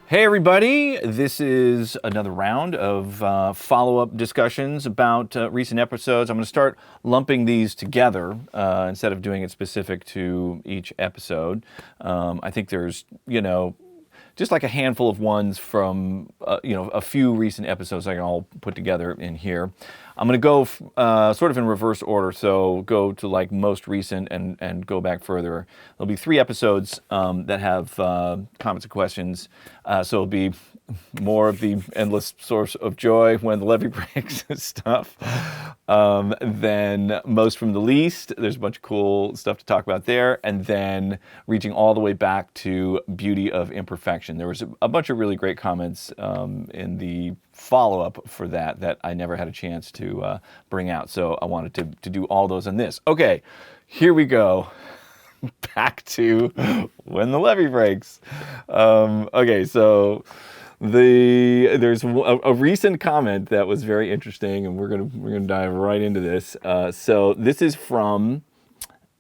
Hey everybody, this is another round of follow-up discussions about recent episodes. I'm going to start lumping these together instead of doing it specific to each episode. I think there's, just like a handful of ones from, a few recent episodes I can all put together in here. I'm going to go sort of in reverse order, so go to like most recent and go back further. There'll be 3 episodes that have comments and questions, so it'll be more of the endless source of joy when the levee breaks stuff. Then most from the least, there's a bunch of cool stuff to talk about there, and then reaching all the way back to Beauty of Imperfection. There was a bunch of really great comments in the follow-up for that I never had a chance to bring out, so I wanted to do all those on this. Okay, here we go. Back to when the levee breaks. Okay, so there's a recent comment that was very interesting, and we're gonna dive right into this. So this is from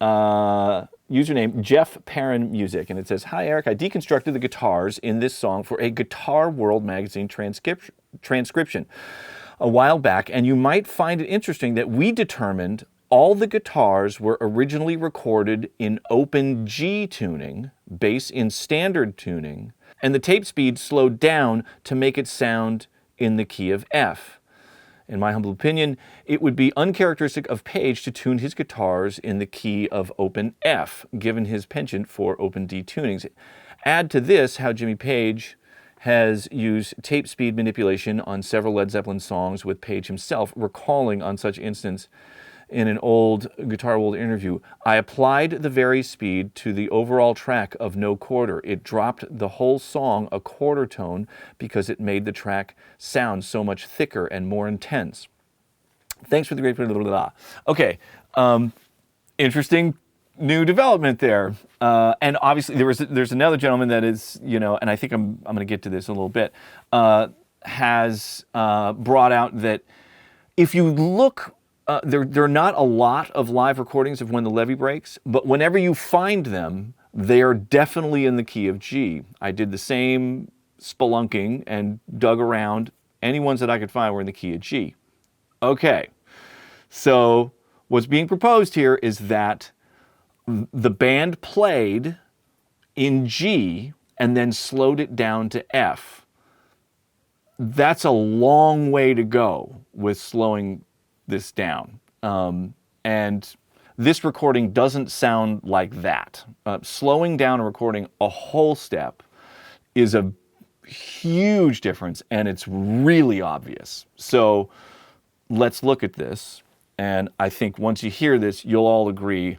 username Jeff Perrin Music, and it says, "Hi Eric, I deconstructed the guitars in this song for a Guitar World magazine transcription a while back, and you might find it interesting that we determined all the guitars were originally recorded in open G tuning, bass in standard tuning, and the tape speed slowed down to make it sound in the key of F. In my humble opinion, it would be uncharacteristic of Page to tune his guitars in the key of open F, given his penchant for open D tunings. Add to this how Jimmy Page has used tape speed manipulation on several Led Zeppelin songs, with Page himself recalling on such instance in an old Guitar World interview, I applied the vary speed to the overall track of No Quarter. It dropped the whole song a quarter tone because it made the track sound so much thicker and more intense. Thanks for the great blah, blah, blah. Okay, interesting new development there. And obviously there's another gentleman that is, and I think I'm going to get to this in a little bit, has brought out that if you look, there are not a lot of live recordings of When the Levee Breaks, but whenever you find them, they are definitely in the key of G. I did the same spelunking and dug around. Any ones that I could find were in the key of G. Okay, so what's being proposed here is that the band played in G and then slowed it down to F. That's a long way to go with slowing this down. And this recording doesn't sound like that. Slowing down a recording a whole step is a huge difference, and it's really obvious. So let's look at this, and I think once you hear this, you'll all agree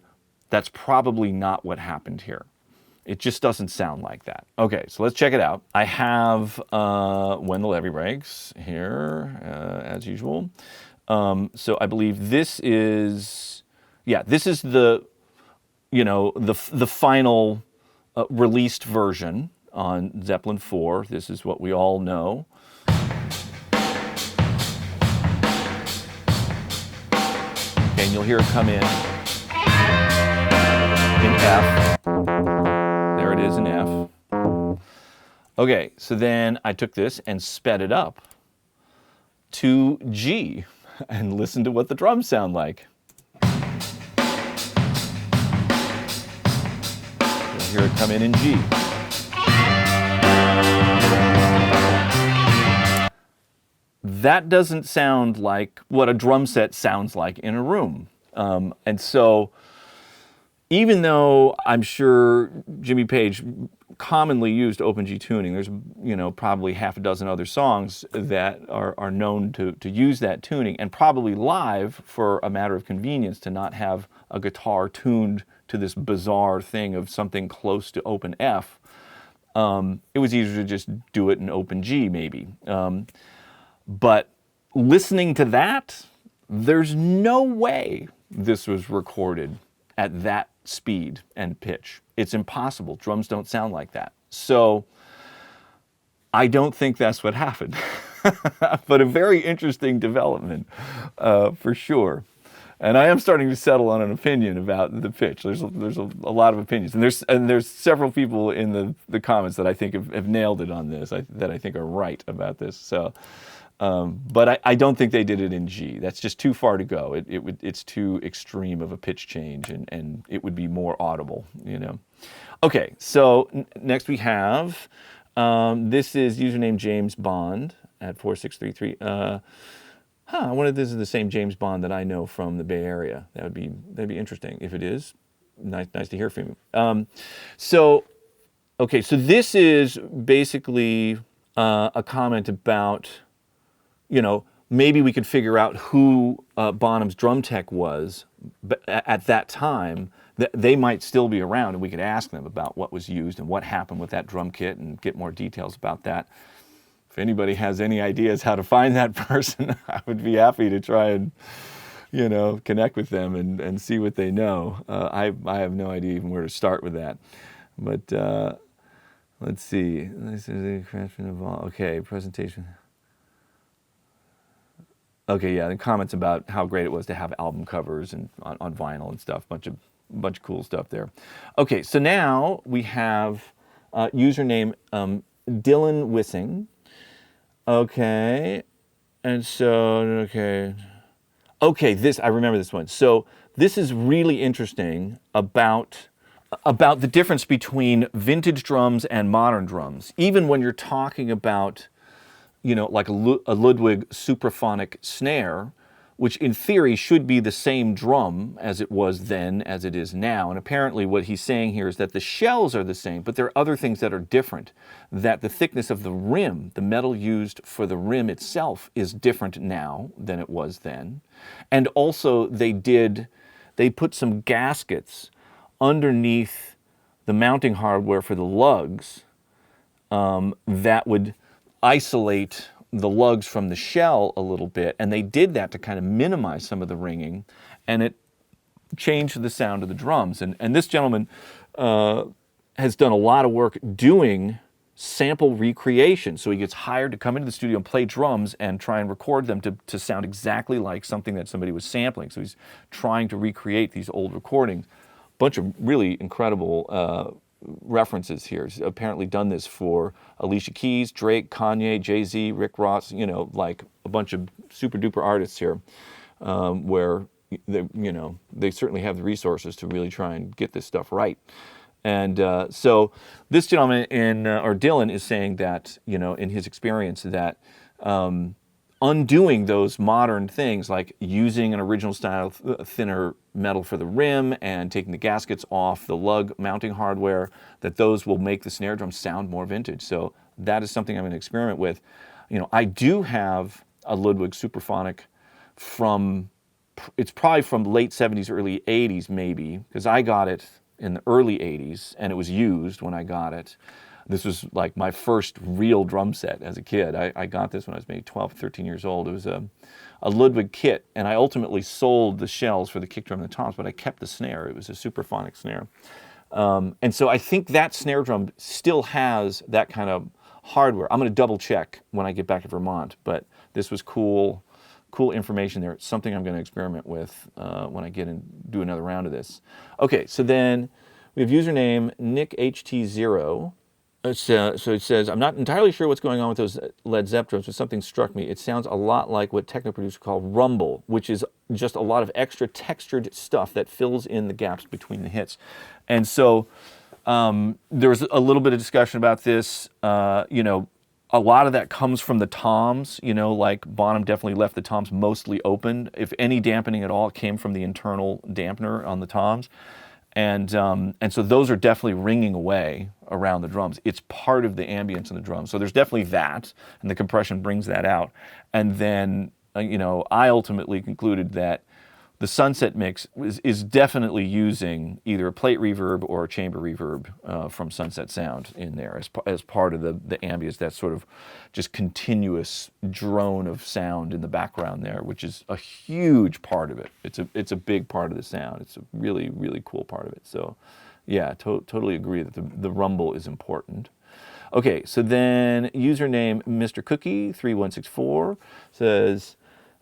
that's probably not what happened here. It just doesn't sound like that. Okay, so let's check it out. I have When the Levee Breaks here, as usual. So I believe this is the, the final released version on Zeppelin 4. This is what we all know. Okay, and you'll hear it come in F. There it is in F. Okay, so then I took this and sped it up to G and listen to what the drums sound like. You'll hear it come in G. That doesn't sound like what a drum set sounds like in a room. And so even though I'm sure Jimmy Page commonly used open G tuning, there's probably half a dozen other songs that are known to use that tuning, and probably live, for a matter of convenience, to not have a guitar tuned to this bizarre thing of something close to open F. It was easier to just do it in open G maybe. But listening to that, there's no way this was recorded at that speed and pitch. It's impossible. Drums don't sound like that. So I don't think that's what happened. But a very interesting development, for sure. And I am starting to settle on an opinion about the pitch. There's a lot of opinions, and there's several people in the comments that I think have nailed it on this. That I think are right about this. So, but I don't think they did it in G. That's just too far to go. It's too extreme of a pitch change, and it would be more audible, you know. Okay, so next we have this is username James Bond at 4633. I wonder if this is the same James Bond that I know from the Bay Area. That'd be interesting. If it is, nice to hear from you. So this is basically a comment about, you know, maybe we could figure out who Bonham's drum tech was at that time. They might still be around, and we could ask them about what was used and what happened with that drum kit and get more details about that. If anybody has any ideas how to find that person, I would be happy to try and, you know, connect with them and see what they know. I have no idea even where to start with that. But let's see. Okay, presentation. Okay, yeah, the comments about how great it was to have album covers and on vinyl and stuff. Bunch of cool stuff there. Okay, so now we have username Dylan Wissing. Okay, and so, okay, this, I remember this one. So this is really interesting about the difference between vintage drums and modern drums. Even when you're talking about, you know, like a Ludwig supraphonic snare, which in theory should be the same drum as it was then as it is now. And apparently what he's saying here is that the shells are the same, but there are other things that are different. That the thickness of the rim, the metal used for the rim itself, is different now than it was then. And also they put some gaskets underneath the mounting hardware for the lugs that would isolate the lugs from the shell a little bit, and they did that to kind of minimize some of the ringing, and it changed the sound of the drums. And this gentleman has done a lot of work doing sample recreation. So he gets hired to come into the studio and play drums and try and record them to sound exactly like something that somebody was sampling. So he's trying to recreate these old recordings. Bunch of really incredible references here. He's apparently done this for Alicia Keys, Drake, Kanye, Jay-Z, Rick Ross, you know, like a bunch of super duper artists here, where they certainly have the resources to really try and get this stuff right. And so this gentleman Dylan is saying that, you know, in his experience that undoing those modern things like using an original style thinner metal for the rim and taking the gaskets off the lug mounting hardware, that those will make the snare drum sound more vintage. So that is something I'm going to experiment with. You know, I do have a Ludwig Supraphonic it's probably from late 70s, early 80s maybe, because I got it in the early 80s and it was used when I got it. This was like my first real drum set as a kid. I got this when I was maybe 12, 13 years old. It was a Ludwig kit, and I ultimately sold the shells for the kick drum and the toms, but I kept the snare. It was a Supraphonic snare. And so I think that snare drum still has that kind of hardware. I'm going to double check when I get back to Vermont, but this was cool information there. It's something I'm going to experiment with when I get and do another round of this. Okay, so then we have username NickHT0. So it says, I'm not entirely sure what's going on with those Led Zepp drums, but something struck me. It sounds a lot like what Techno producers call rumble, which is just a lot of extra textured stuff that fills in the gaps between the hits. And so there was a little bit of discussion about this. You know, a lot of that comes from the toms. You know, like Bonham definitely left the toms mostly open. If any dampening at all, it came from the internal dampener on the toms. And so those are definitely ringing away around the drums. It's part of the ambience in the drums. So there's definitely that, and the compression brings that out. And then, you know, I ultimately concluded that the Sunset mix is definitely using either a plate reverb or a chamber reverb from Sunset Sound in there as part of the ambience, that sort of just continuous drone of sound in the background there, which is a huge part of it. It's a big part of the sound. It's a really, really cool part of it. So yeah, totally agree that the rumble is important. Okay, so then username Mr. Cookie 3164 says,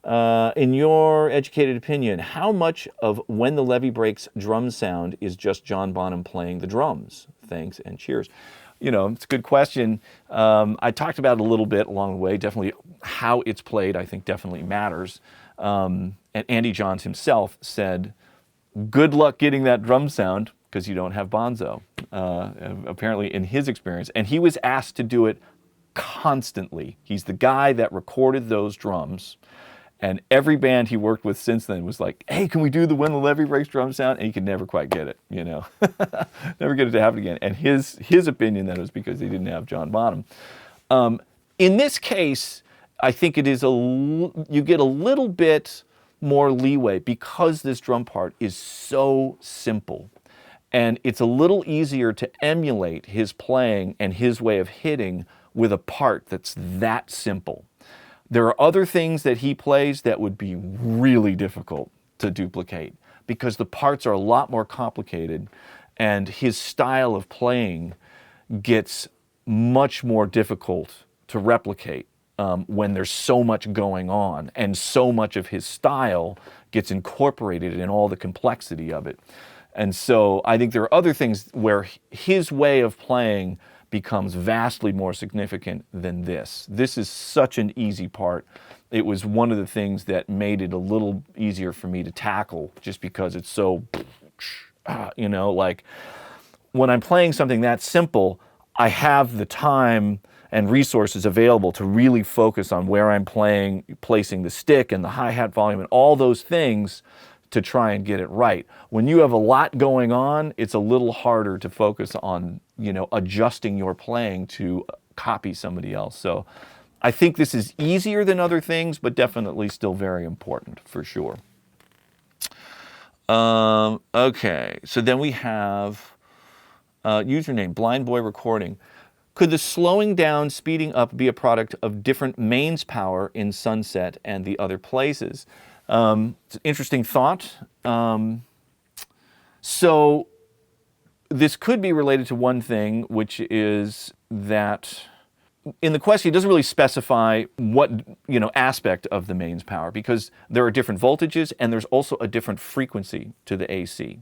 In your educated opinion, how much of When the Levee Breaks drum sound is just John Bonham playing the drums? Thanks and cheers. You know, it's a good question. I talked about it a little bit along the way. Definitely how it's played, I think, definitely matters. And Andy Johns himself said, good luck getting that drum sound because you don't have Bonzo, apparently in his experience. And he was asked to do it constantly. He's the guy that recorded those drums. And every band he worked with since then was like, hey, can we do the When the Levee Breaks drum sound? And he could never quite get it, you know. Never get it to happen again. And his opinion then was because they didn't have John Bonham. In this case, I think it is you get a little bit more leeway because this drum part is so simple. And it's a little easier to emulate his playing and his way of hitting with a part that's that simple. There are other things that he plays that would be really difficult to duplicate because the parts are a lot more complicated and his style of playing gets much more difficult to replicate when there's so much going on and so much of his style gets incorporated in all the complexity of it. And so I think there are other things where his way of playing becomes vastly more significant than this. This is such an easy part. It was one of the things that made it a little easier for me to tackle just because it's so, you know, like when I'm playing something that simple, I have the time and resources available to really focus on where I'm placing the stick and the hi-hat volume and all those things to try and get it right. When you have a lot going on, it's a little harder to focus on, you know, adjusting your playing to copy somebody else. So I think this is easier than other things, but definitely still very important for sure. Okay, so then we have username, Blind Boy Recording. Could the slowing down, speeding up be a product of different mains power in Sunset and the other places? It's an interesting thought. So this could be related to one thing, which is that in the question, it doesn't really specify what, you know, aspect of the mains power because there are different voltages and there's also a different frequency to the AC.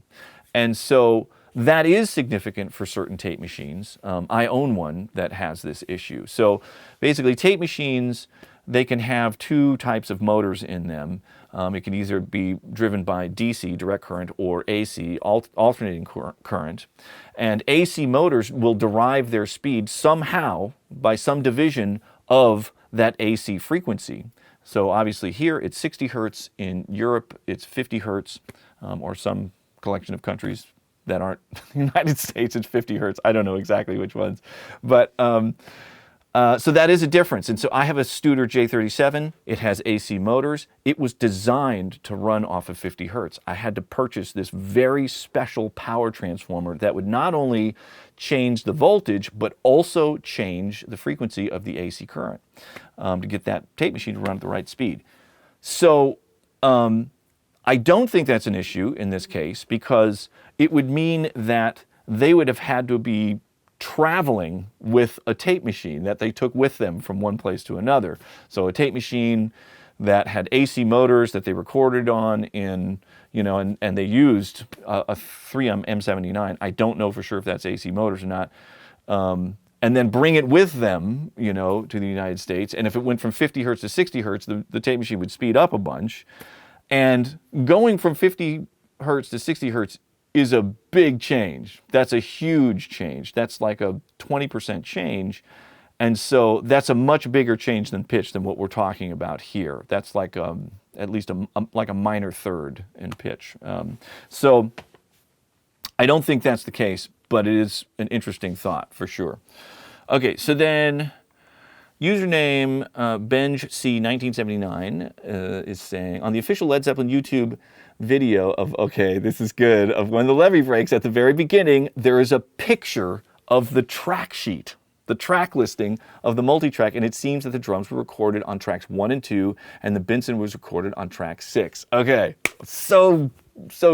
And so that is significant for certain tape machines. I own one that has this issue. So basically tape machines, they can have two types of motors in them. It can either be driven by DC, direct current, or AC, alternating current. And AC motors will derive their speed somehow by some division of that AC frequency. So obviously here it's 60 hertz, in Europe it's 50 hertz, or some collection of countries that aren't the United States, it's 50 hertz. I don't know exactly which ones. But so that is a difference. And so I have a Studer J37. It has AC motors. It was designed to run off of 50 hertz. I had to purchase this very special power transformer that would not only change the voltage, but also change the frequency of the AC current to get that tape machine to run at the right speed. So I don't think that's an issue in this case because it would mean that they would have had to be traveling with a tape machine that they took with them from one place to another. So a tape machine that had AC motors that they recorded on in, you know, and they used a 3M M79. I don't know for sure if that's AC motors or not. And then bring it with them, you know, to the United States. And if it went from 50 hertz to 60 hertz, the tape machine would speed up a bunch. And going from 50 hertz to 60 hertz is a big change. That's a huge change. That's like a 20% change. And so that's a much bigger change than pitch than what we're talking about here. That's like at least like a minor third in pitch. So I don't think that's the case, but it is an interesting thought for sure. Okay, so then username BenjC1979 is saying, on the official Led Zeppelin YouTube video of, okay, this is good, of When the Levee Breaks, at the very beginning, there is a picture of the track sheet, the track listing of the multi-track, and it seems that the drums were recorded on tracks 1 and 2, and the Benson was recorded on track 6. Okay, so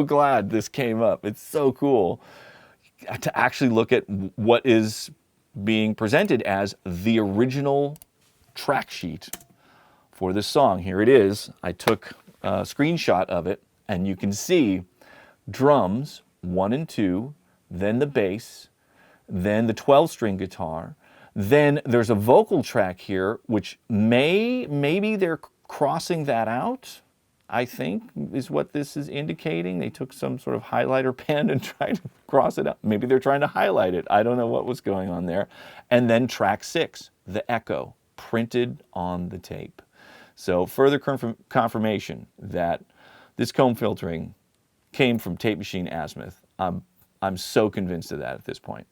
glad this came up. It's so cool to actually look at what is being presented as the original track sheet for this song. Here it is. I took a screenshot of it, and you can see drums, 1 and 2, then the bass, then the 12-string guitar, then there's a vocal track here, which maybe they're crossing that out, I think, is what this is indicating. They took some sort of highlighter pen and tried to cross it out. Maybe they're trying to highlight it. I don't know what was going on there. And then track 6, the echo, printed on the tape. So further confirmation that this comb filtering came from tape machine azimuth. I'm so convinced of that at this point.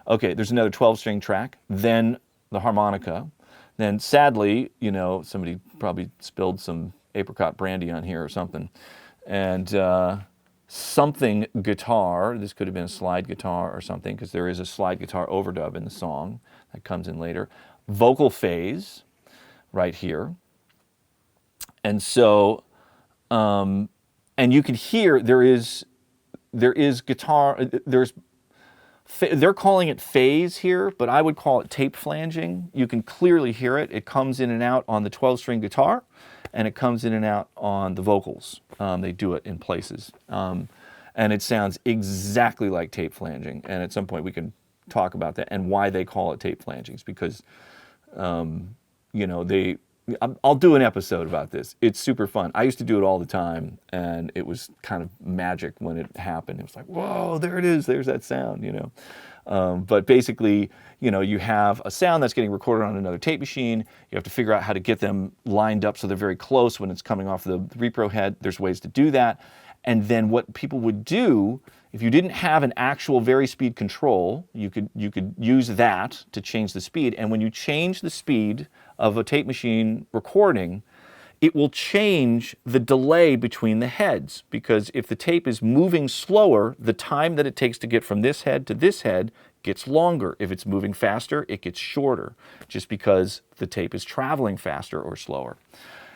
Okay, there's another 12-string track, then the harmonica. Then sadly, you know, somebody probably spilled some apricot brandy on here or something. And something guitar, this could have been a slide guitar or something, because there is a slide guitar overdub in the song that comes in later. Vocal phase right here. And so, and you can hear there is guitar, they're calling it phase here, but I would call it tape flanging. You can clearly hear it. It comes in and out on the 12-string guitar, and it comes in and out on the vocals. They do it in places. And it sounds exactly like tape flanging. And at some point we can talk about that and why they call it tape flangings, because, you know, I'll do an episode about this. It's super fun. I used to do it all the time, and it was kind of magic when it happened. It was like, whoa, there it is. There's that sound, you know. But basically, you know, you have a sound that's getting recorded on another tape machine. You have to figure out how to get them lined up so they're very close when it's coming off the repro head. There's ways to do that. And then what people would do, if you didn't have an actual vari-speed control, you could use that to change the speed. And when you change the speed of a tape machine recording, it will change the delay between the heads, because if the tape is moving slower, the time that it takes to get from this head to this head gets longer. If it's moving faster, it gets shorter, just because the tape is traveling faster or slower.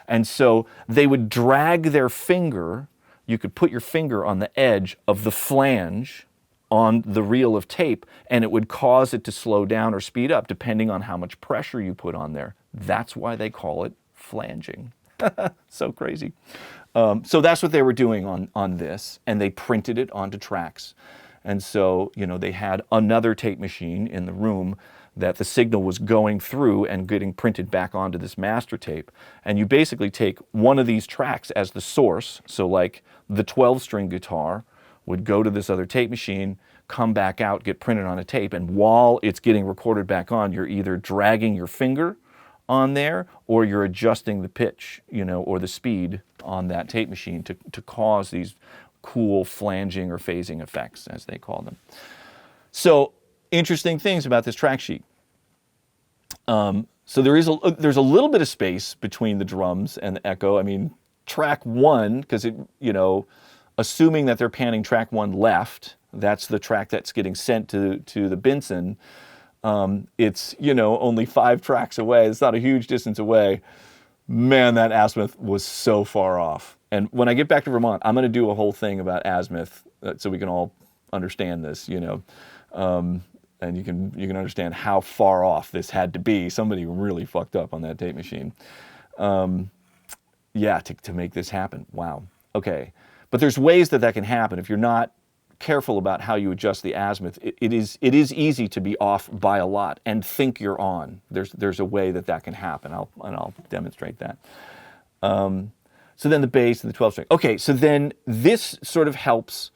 And so they would drag their finger. You could put your finger on the edge of the flange on the reel of tape, and it would cause it to slow down or speed up depending on how much pressure you put on there. That's why they call it flanging. So crazy. So that's what they were doing on this, and they printed it onto tracks. And so, you know, they had another tape machine in the room that the signal was going through and getting printed back onto this master tape. And you basically take one of these tracks as the source. So like the 12-string guitar would go to this other tape machine, come back out, get printed on a tape, and while it's getting recorded back on, you're either dragging your finger on there or you're adjusting the pitch, you know, or the speed on that tape machine to cause these cool flanging or phasing effects, as they call them. So interesting things about this track sheet. So there's a little bit of space between the drums and the echo. I mean, track 1, because it, you know, assuming that they're panning track 1 left, that's the track that's getting sent to the Binson. It's, you know, only 5 tracks away. It's not a huge distance away. Man, that azimuth was so far off. And when I get back to Vermont, I'm going to do a whole thing about azimuth so we can all understand this, you know. And you can understand how far off this had to be. Somebody really fucked up on that tape machine. Yeah, to make this happen. Wow. Okay. But there's ways that can happen. If you're not careful about how you adjust the azimuth, it is easy to be off by a lot and think you're on. There's a way that can happen. I'll demonstrate that. So then the bass and the 12-string. Okay, so then this sort of helps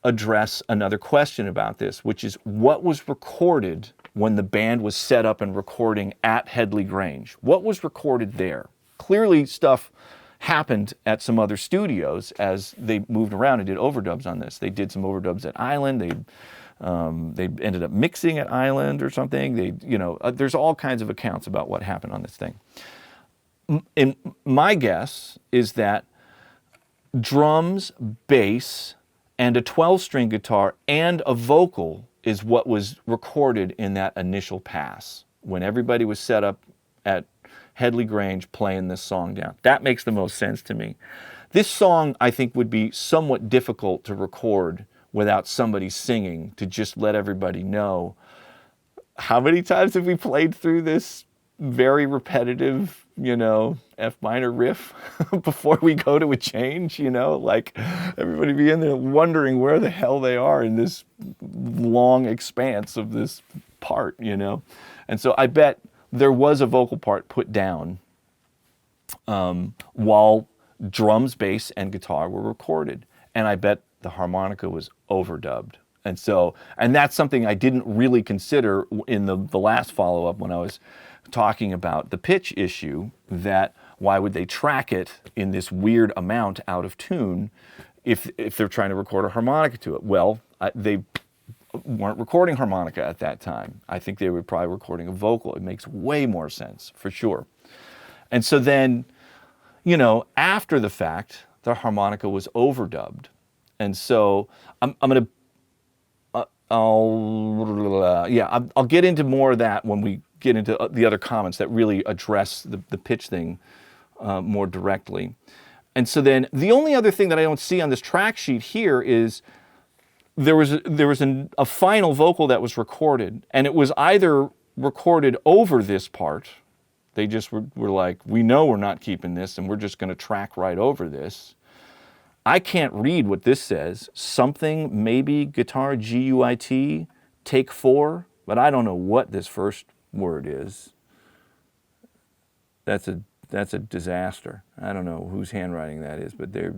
address another question about this, which is what was recorded when the band was set up and recording at Headley Grange? What was recorded there? Clearly stuff happened at some other studios as they moved around and did overdubs on this. They did some overdubs at Island. They ended up mixing at Island or something. There's all kinds of accounts about what happened on this thing. And my guess is that drums, bass, and a 12-string guitar and a vocal is what was recorded in that initial pass when everybody was set up at Headley Grange playing this song down. That makes the most sense to me. This song, I think, would be somewhat difficult to record without somebody singing to just let everybody know. How many times have we played through this very repetitive, F minor riff before we go to a change, like everybody be in there wondering where the hell they are in this long expanse of this part, And so I bet there was a vocal part put down while drums, bass, and guitar were recorded. And I bet the harmonica was overdubbed. And that's something I didn't really consider in the last follow-up when I was talking about the pitch issue, that why would they track it in this weird amount out of tune if they're trying to record a harmonica to it? Well, they weren't recording harmonica at that time. I think they were probably recording a vocal. It makes way more sense, for sure. And so then, after the fact, the harmonica was overdubbed. And so I'm going to, I'll get into more of that when we get into the other comments that really address the pitch thing more directly. And so then the only other thing that I don't see on this track sheet here is there was a final vocal that was recorded, and it was either recorded over this part. They just were like, we know we're not keeping this, and we're just going to track right over this. I can't read what this says. Something, maybe guitar, GUIT, take 4, but I don't know what this first word is. That's a disaster. I don't know whose handwriting that is, but they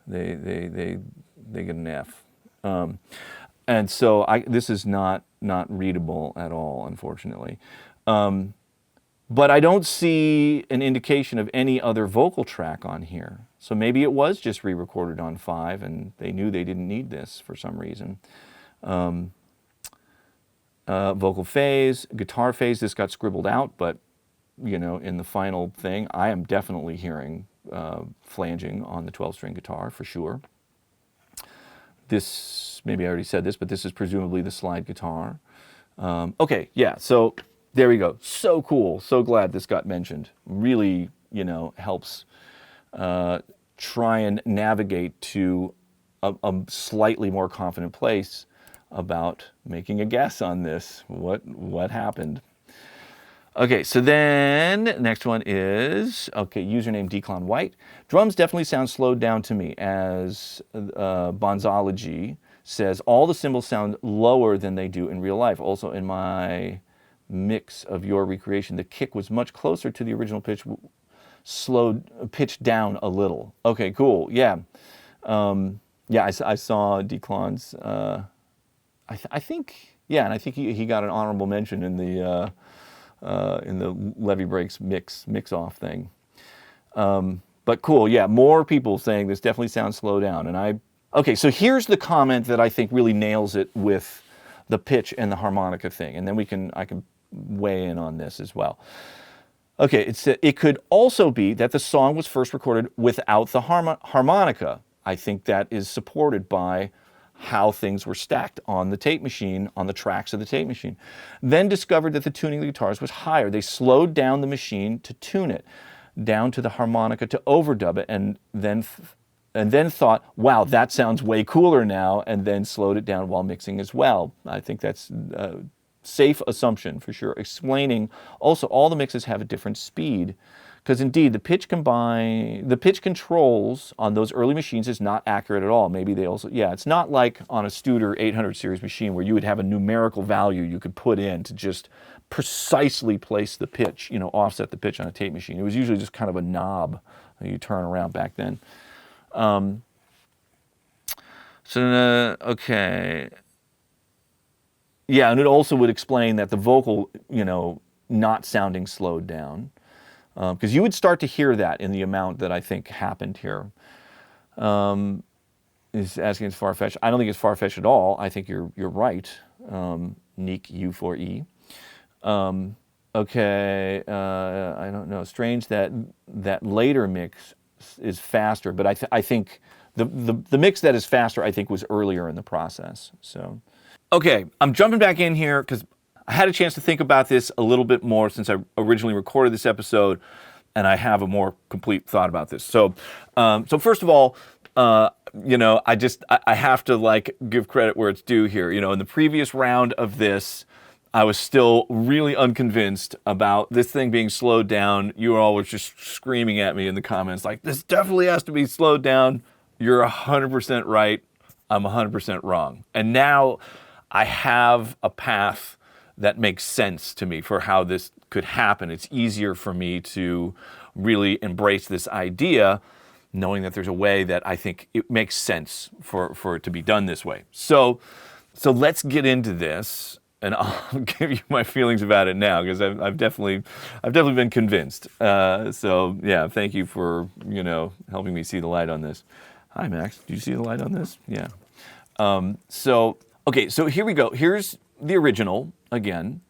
get an F. And so this is not readable at all, unfortunately. But I don't see an indication of any other vocal track on here. So maybe it was just re-recorded on 5 and they knew they didn't need this for some reason. Vocal phase, guitar phase, this got scribbled out, but in the final thing, I am definitely hearing flanging on the 12-string guitar for sure. This, maybe I already said this, but this is presumably the slide guitar. Okay, yeah, so there we go. So cool. So glad this got mentioned. Really, helps try and navigate to a slightly more confident place about making a guess on this. What happened? Okay, so then next one is, username Declon White. Drums definitely sound slowed down to me, as Bonzology says. All the cymbals sound lower than they do in real life. Also, in my mix of your recreation, the kick was much closer to the original pitch, pitched down a little. Okay, cool. Yeah. I saw Declon's, I think, and I think he got an honorable mention in the Levee Breaks mix off thing. But cool, yeah, more people saying this definitely sounds slow down. And okay, so here's the comment that I think really nails it with the pitch and the harmonica thing. And then I can weigh in on this as well. Okay, it could also be that the song was first recorded without the harmonica. I think that is supported by how things were stacked on the tape machine, on the tracks of the tape machine. Then discovered that the tuning of the guitars was higher. They slowed down the machine to tune it, down to the harmonica to overdub it, and then thought, wow, that sounds way cooler now, and then slowed it down while mixing as well. I think that's a safe assumption for sure. Explaining also all the mixes have a different speed, because indeed the pitch controls on those early machines is not accurate at all. Maybe they also, it's not like on a Studer 800 series machine where you would have a numerical value you could put in to just precisely place the pitch, offset the pitch on a tape machine. It was usually just kind of a knob that you turn around back then. Okay. Yeah, and it also would explain that the vocal, not sounding slowed down. Because you would start to hear that in the amount that I think happened here. Is asking it's far-fetched. I don't think it's far-fetched at all. I think you're right, Neek U4E. Okay, I don't know. Strange that later mix is faster, but I think the mix that is faster, I think, was earlier in the process. So, okay, I'm jumping back in here because I had a chance to think about this a little bit more since I originally recorded this episode, and I have a more complete thought about this. So first of all, I have to give credit where it's due here. In the previous round of this, I was still really unconvinced about this thing being slowed down. You all were just screaming at me in the comments like, this definitely has to be slowed down. You're 100% right. I'm 100% wrong. And now I have a path that makes sense to me for how this could happen. It's easier for me to really embrace this idea, knowing that there's a way that I think it makes sense for it to be done this way. So let's get into this, and I'll give you my feelings about it now, because I've definitely been convinced. So yeah, thank you for helping me see the light on this. Hi Max, do you see the light on this? Yeah. Okay, so here we go. Here's the original again.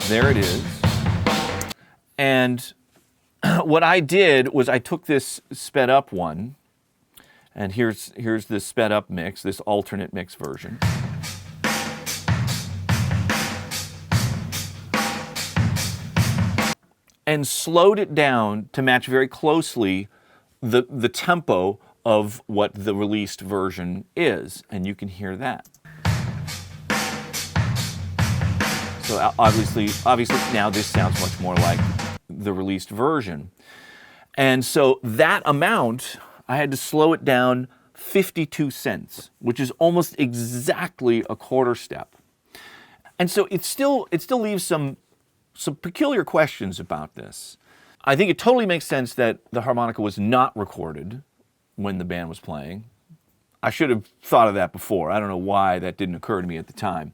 There it is. And what I did was I took this sped up one, and here's the sped up mix, this alternate mix version. And slowed it down to match very closely the tempo of what the released version is, and you can hear that. So obviously now this sounds much more like the released version. And so that amount, I had to slow it down 52 cents, which is almost exactly a quarter step. And so it still leaves some peculiar questions about this. I think it totally makes sense that the harmonica was not recorded when the band was playing. I should have thought of that before. I don't know why that didn't occur to me at the time.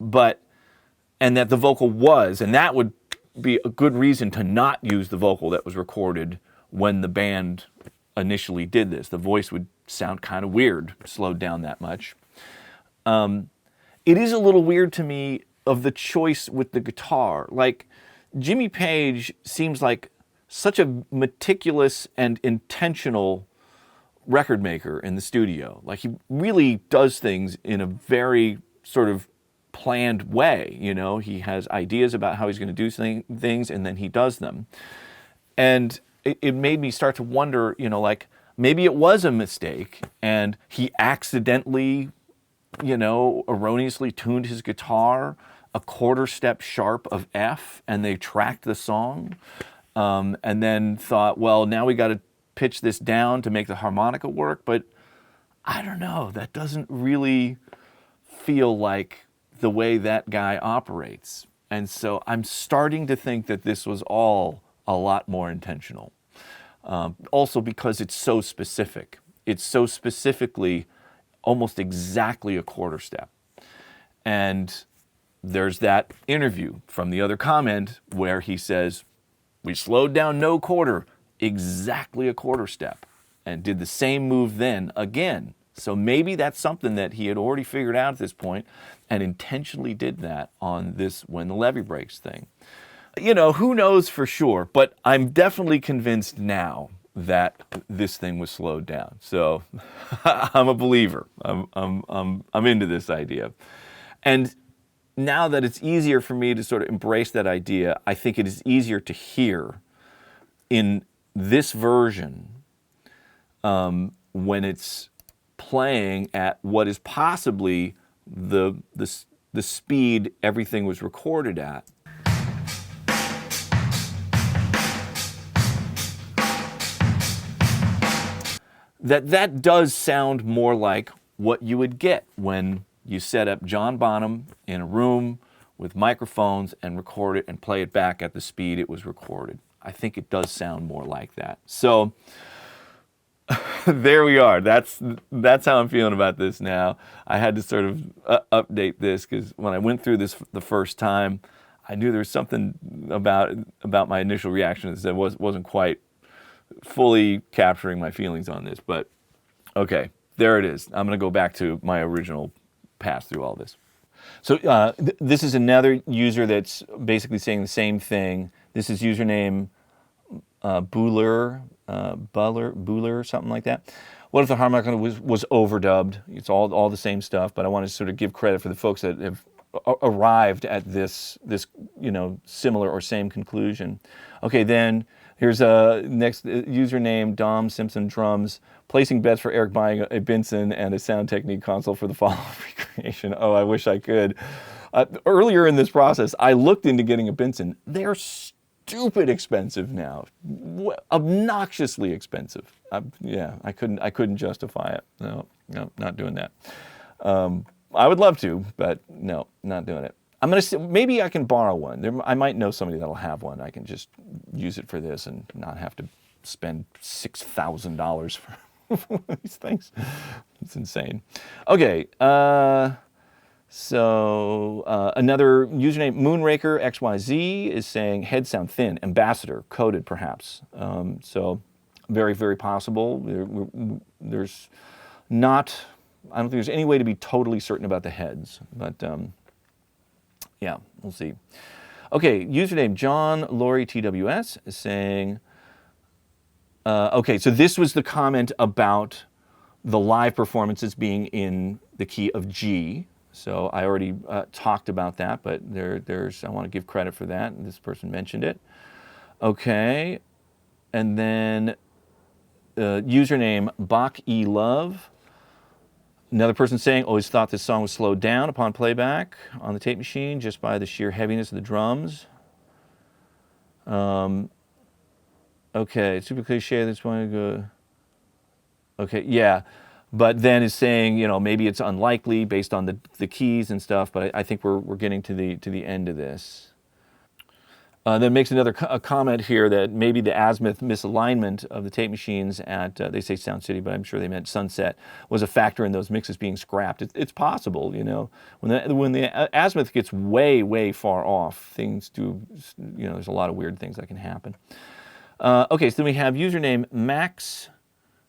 And that the vocal was, and that would be a good reason to not use the vocal that was recorded when the band initially did this. The voice would sound kind of weird, slowed down that much. It is a little weird to me of the choice with the guitar. Like, Jimmy Page seems like such a meticulous and intentional record maker in the studio. Like, he really does things in a very sort of planned way. He has ideas about how he's going to do things, and then he does them. And it made me start to wonder, like, maybe it was a mistake and he accidentally, erroneously tuned his guitar a quarter step sharp of F, and they tracked the song, and then thought, well, now we got to pitch this down to make the harmonica work. But I don't know, that doesn't really feel like the way that guy operates. And so I'm starting to think that this was all a lot more intentional. Also because it's so specific. It's so specifically almost exactly a quarter step. And there's that interview from the other comment where he says, we slowed down no quarter, exactly a quarter step, and did the same move then again. So maybe that's something that he had already figured out at this point and intentionally did that on this When the Levee Breaks thing. Who knows for sure, but I'm definitely convinced now that this thing was slowed down. So I'm a believer. I'm into this idea. And now that it's easier for me to sort of embrace that idea, I think it is easier to hear in this version when it's playing at what is possibly the speed everything was recorded at. That does sound more like what you would get when you set up John Bonham in a room with microphones and record it and play it back at the speed it was recorded. I think it does sound more like that. So there we are. That's how I'm feeling about this now. I had to sort of update this because when I went through this the first time, I knew there was something about my initial reactions that wasn't quite fully capturing my feelings on this. But okay, there it is. I'm going to go back to my original pass through all this. So this is another user that's basically saying the same thing. This is username Buller, something like that. What if the harmonica was overdubbed? It's all the same stuff, but I want to sort of give credit for the folks that have arrived at this similar or same conclusion. Okay, then here's a next username Dom Simpson Drums. Placing bets for Eric buying a Benson and a sound technique console for the follow-up recreation. Oh, I wish I could. Earlier in this process, I looked into getting a Benson. They're stupid expensive now, obnoxiously expensive. Yeah, I couldn't justify it. No, not doing that. I would love to, but no, not doing it. I'm gonna see, maybe I can borrow one. I might know somebody that'll have one. I can just use it for this and not have to spend $6,000 for these things. It's insane. Okay. So another username, Moonraker XYZ, is saying head sound thin, ambassador, coded perhaps. So very, very possible. There's not, I don't think there's any way to be totally certain about the heads, but yeah, we'll see. Okay, username John Laurie TWS is saying, okay, so this was the comment about the live performances being in the key of G. So I already talked about that, but I want to give credit for that. And this person mentioned it. Okay, and then username Bach E Love. Another person saying, always thought this song was slowed down upon playback on the tape machine just by the sheer heaviness of the drums. Okay, super cliche. This one go. Okay, yeah. But then is saying, you know, maybe it's unlikely based on the keys and stuff, but I think we're getting to the end of this. Then makes another comment here that maybe the azimuth misalignment of the tape machines at, they say Sound City, but I'm sure they meant Sunset, was a factor in those mixes being scrapped. It's possible, you know. When the azimuth gets way, way far off, things do, you know, there's a lot of weird things that can happen. Okay, so then we have username Max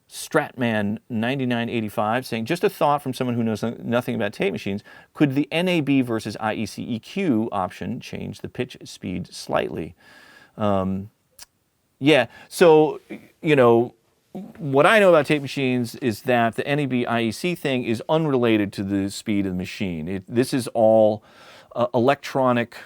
Stratman9985 saying, just a thought from someone who knows nothing about tape machines, could the NAB versus IEC EQ option change the pitch speed slightly? Yeah, so, you know, what I know about tape machines is that the NAB IEC thing is unrelated to the speed of the machine. This is all electronic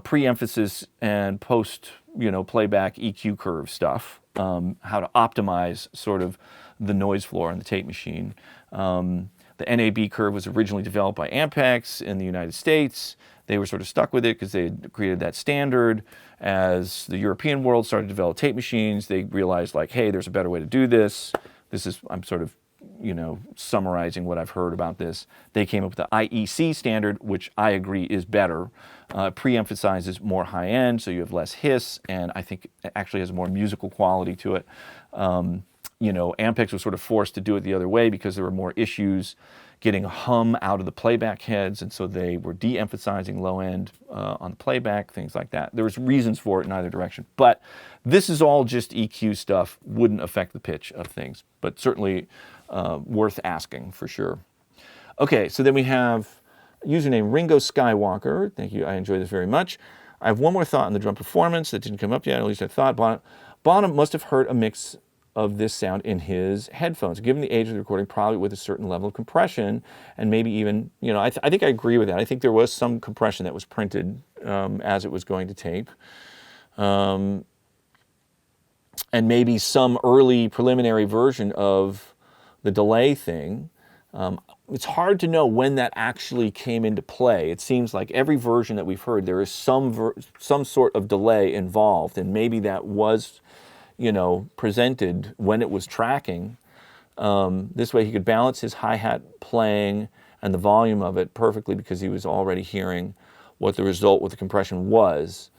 pre-emphasis and post, you know, playback EQ curve stuff, how to optimize sort of the noise floor on the tape machine. The NAB curve was originally developed by Ampex in the United States. They were sort of stuck with it because they had created that standard. As the European world started to develop tape machines, they realized, like, hey, there's a better way to do this. This is, I'm sort of, you know, summarizing what I've heard about this. They came up with the IEC standard, which I agree is better. Pre-emphasizes more high end, so you have less hiss, and I think it actually has more musical quality to it. You know, Ampex was sort of forced to do it the other way because there were more issues getting a hum out of the playback heads, and so they were de-emphasizing low end on the playback, things like that. There was reasons for it in either direction, but this is all just EQ stuff, wouldn't affect the pitch of things, but certainly worth asking for sure. Okay, so then we have username Ringo Skywalker. Thank you, I enjoy this very much. I have one more thought on the drum performance that didn't come up yet, at least I thought. Bonham must have heard a mix of this sound in his headphones, given the age of the recording, probably with a certain level of compression, and maybe even, you know, I think I agree with that. I think there was some compression that was printed as it was going to tape. And maybe some early preliminary version of the delay thing. It's hard to know when that actually came into play. It seems like every version that we've heard, there is some sort of delay involved, and maybe that was, you know, presented when it was tracking. This way he could balance his hi-hat playing and the volume of it perfectly because he was already hearing what the result with the compression was.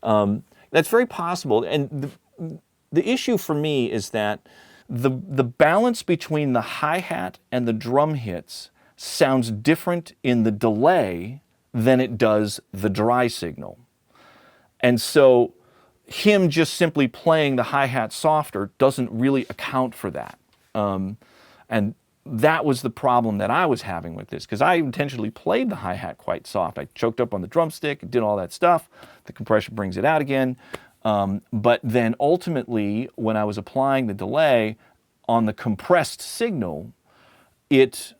That's very possible, and the issue for me is that the balance between the hi-hat and the drum hits sounds different in the delay than it does the dry signal. And so him just simply playing the hi-hat softer doesn't really account for that. And that was the problem that I was having with this, because I intentionally played the hi-hat quite soft. I choked up on the drumstick, did all that stuff. The compression brings it out again. But then ultimately, when I was applying the delay on the compressed signal, it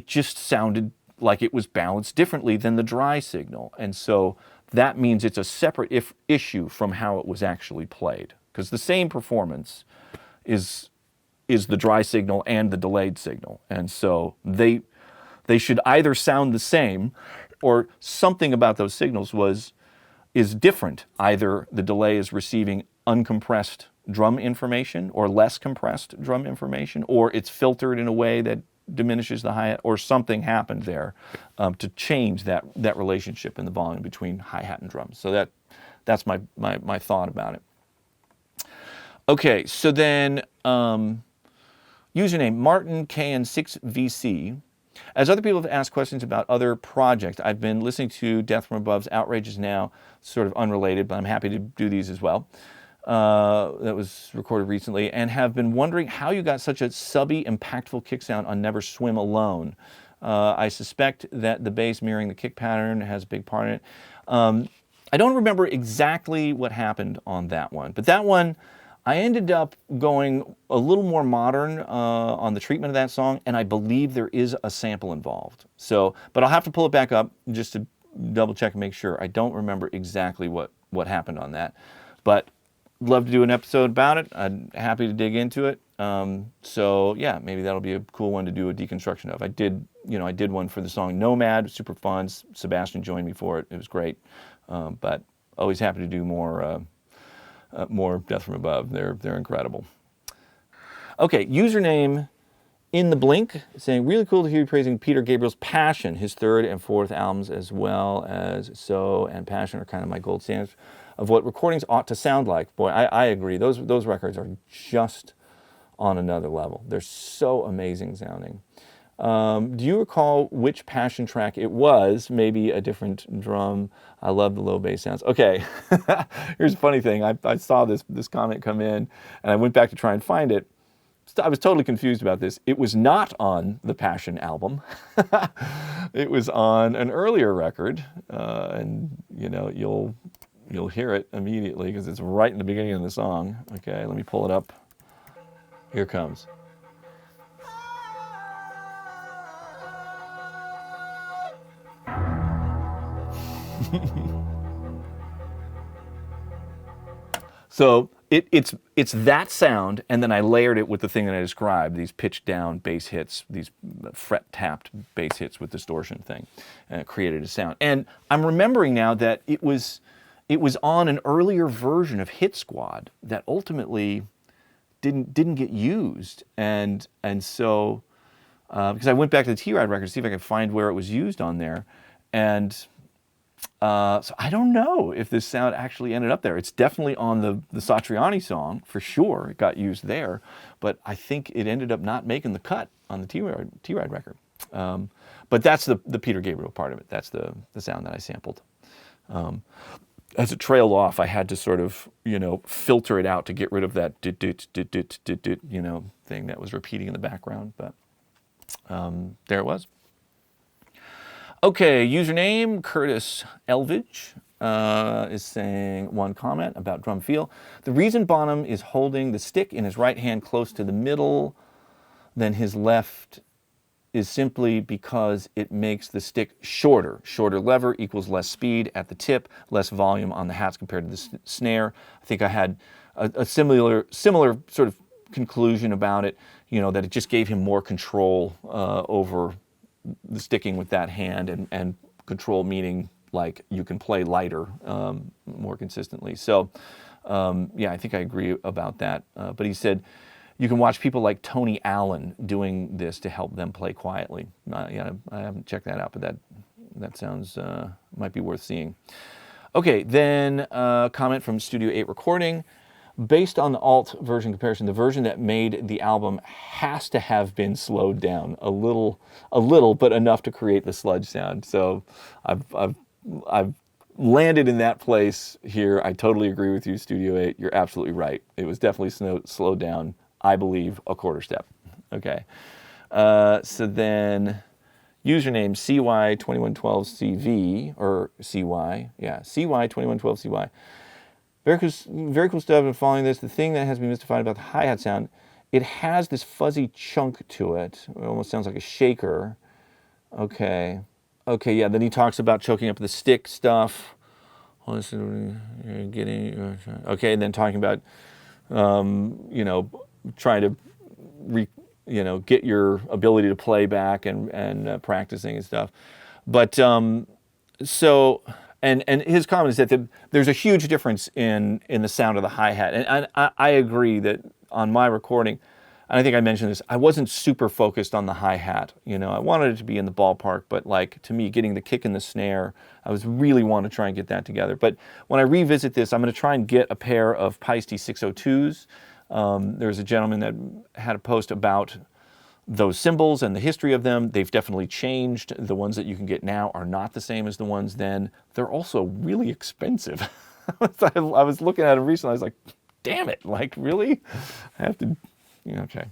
just sounded like it was balanced differently than the dry signal. And so that means it's a separate issue from how it was actually played, because the same performance is is the dry signal and the delayed signal. And so they should either sound the same, or something about those signals is different. Either the delay is receiving uncompressed drum information or less compressed drum information, or it's filtered in a way that diminishes the hi-hat, or something happened there to change that relationship in the volume between hi-hat and drums. So that's my thought about it. Okay, so then username Martin KN6VC. As other people have asked questions about other projects, I've been listening to Death from Above's Outrageous Now, sort of unrelated, but I'm happy to do these as well. That was recorded recently, and have been wondering how you got such a subby, impactful kick sound on Never Swim Alone. I suspect that the bass mirroring the kick pattern has a big part in it. I don't remember exactly what happened on that one, but that one, I ended up going a little more modern on the treatment of that song, and I believe there is a sample involved. So, but I'll have to pull it back up just to double check and make sure. I don't remember exactly what happened on that, but love to do an episode about it. I'm happy to dig into it. So yeah, maybe that'll be a cool one to do a deconstruction of. I did one for the song Nomad, super fun. Sebastian joined me for it. It was great. But always happy to do more Death from Above. They're incredible. Okay, username In the Blink saying, really cool to hear you praising Peter Gabriel's Passion. His third and fourth albums, as well as So and Passion, are kind of my gold standards of what recordings ought to sound like. Boy, I agree. Those records are just on another level. They're so amazing sounding. Do you recall which Passion track it was? Maybe a different drum. I love the low bass sounds. Okay, here's a funny thing. I saw this comment come in, and I went back to try and find it. I was totally confused about this. It was not on the Passion album. It was on an earlier record, and you'll hear it immediately because it's right in the beginning of the song. Okay, let me pull it up. Here it comes. So it's that sound, and then I layered it with the thing that I described, these pitched down bass hits, these fret tapped bass hits with distortion thing, and it created a sound. And I'm remembering now that it was on an earlier version of Hit Squad that ultimately didn't get used, and so because I went back to the T-Ride record to see if I could find where it was used on there, and so I don't know if this sound actually ended up there. It's definitely on the Satriani song, for sure. It got used there, but I think it ended up not making the cut on the T-Ride record. But that's the Peter Gabriel part of it. That's the sound that I sampled. As it trailed off, I had to sort of, filter it out to get rid of that thing that was repeating in the background. But there it was. Okay, username Curtis Elvidge is saying one comment about drum feel. The reason Bonham is holding the stick in his right hand close to the middle than his left is simply because it makes the stick shorter. Shorter lever equals less speed at the tip, less volume on the hats compared to the snare. I think I had a similar sort of conclusion about it, that it just gave him more control over the sticking with that hand, and control meaning like you can play lighter more consistently. So yeah, I think I agree about that. But he said you can watch people like Tony Allen doing this to help them play quietly. Yeah, I haven't checked that out, but that sounds might be worth seeing. Okay, then comment from Studio 8 Recording. Based on the alt version comparison, the version that made the album has to have been slowed down a little, but enough to create the sludge sound. So I've landed in that place here. I totally agree with you, Studio 8. You're absolutely right. It was definitely slowed down, I believe, a quarter step. Okay. So then username CY2112CV, or CY, yeah, CY2112CY. Very cool stuff. And following this, the thing that has me mystified about the hi-hat sound, it has this fuzzy chunk to it. It almost sounds like a shaker. Okay, yeah. Then he talks about choking up the stick stuff. Okay, and then talking about, trying to get your ability to play back and practicing and stuff. But so, and his comment is that there's a huge difference in the sound of the hi-hat. And I agree that on my recording, and I think I mentioned this, I wasn't super focused on the hi-hat. I wanted it to be in the ballpark, but like to me, getting the kick and the snare, I was really want to try and get that together. But when I revisit this, I'm going to try and get a pair of Paiste 602s. There's a gentleman that had a post about those cymbals and the history of them. They've definitely changed. The ones that you can get now are not the same as the ones then. They're also really expensive. I was looking at them recently. I was like, damn it, like really? I have to, okay.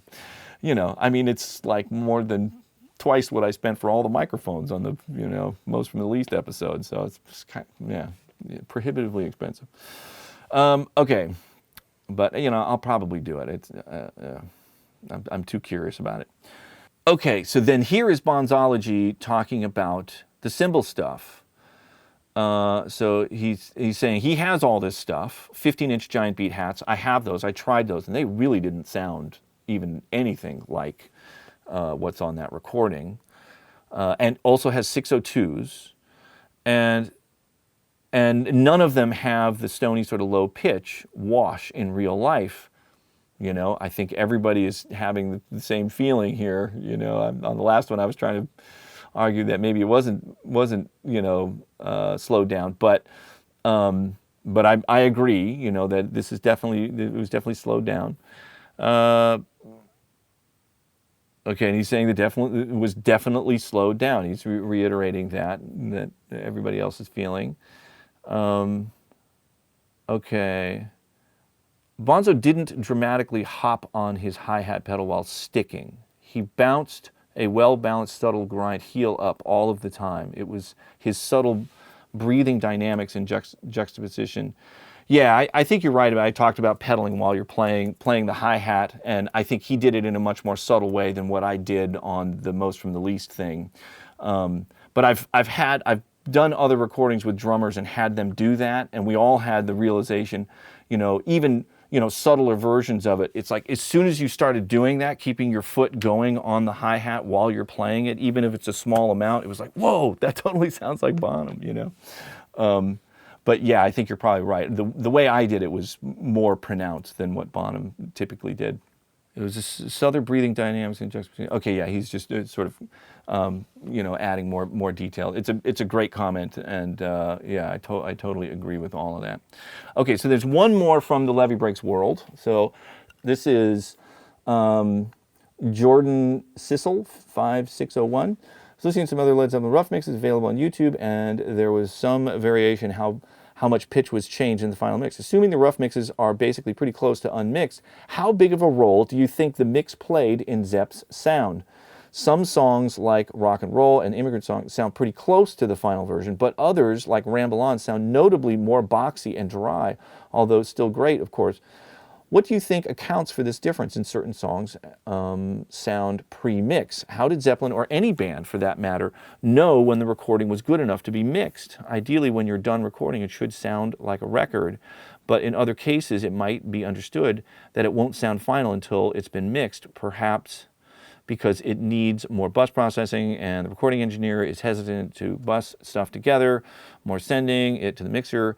I mean, it's like more than twice what I spent for all the microphones on the, most from the least episode. So it's just kind of, prohibitively expensive. Okay. But, I'll probably do it. It's, I'm too curious about it. Okay, so then here is Bonzology talking about the cymbal stuff. So he's saying he has all this stuff, 15-inch giant beat hats. I have those. I tried those, and they really didn't sound even anything like what's on that recording. And also has 602s. And none of them have the stony sort of low pitch wash in real life. I think everybody is having the same feeling here. On the last one, I was trying to argue that maybe it wasn't slowed down, but I agree. That it was definitely slowed down. Okay, and he's saying that it was definitely slowed down. He's reiterating that everybody else is feeling. Okay. Bonzo didn't dramatically hop on his hi-hat pedal while sticking. He bounced a well-balanced subtle grind heel up all of the time. It was his subtle breathing dynamics and juxtaposition. Yeah, I think you're right. I talked about pedaling while you're playing the hi-hat, and I think he did it in a much more subtle way than what I did on the most from the least thing. But I've done other recordings with drummers and had them do that, and we all had the realization, even subtler versions of it. It's like as soon as you started doing that, keeping your foot going on the hi-hat while you're playing it, even if it's a small amount, it was like, whoa, that totally sounds like Bonham, But yeah, I think you're probably right. The way I did it was more pronounced than what Bonham typically did. It was just southern breathing dynamics and juxtaposition. Okay, yeah, he's just sort of, adding more detail. It's a great comment, and yeah, I totally agree with all of that. Okay, so there's one more from the Levee Breaks world. So this is Jordan Sissel 5601. I was listening to some other Led Zeppelin rough mixes available on YouTube, and there was some variation how much pitch was changed in the final mix. Assuming the rough mixes are basically pretty close to unmixed, how big of a role do you think the mix played in Zepp's sound? Some songs like Rock and Roll and Immigrant Song sound pretty close to the final version, but others like Ramble On sound notably more boxy and dry, although still great, of course. What do you think accounts for this difference in certain songs sound pre-mix? How did Zeppelin, or any band for that matter, know when the recording was good enough to be mixed? Ideally, when you're done recording, it should sound like a record, but in other cases, it might be understood that it won't sound final until it's been mixed, perhaps because it needs more bus processing and the recording engineer is hesitant to bus stuff together, more sending it to the mixer.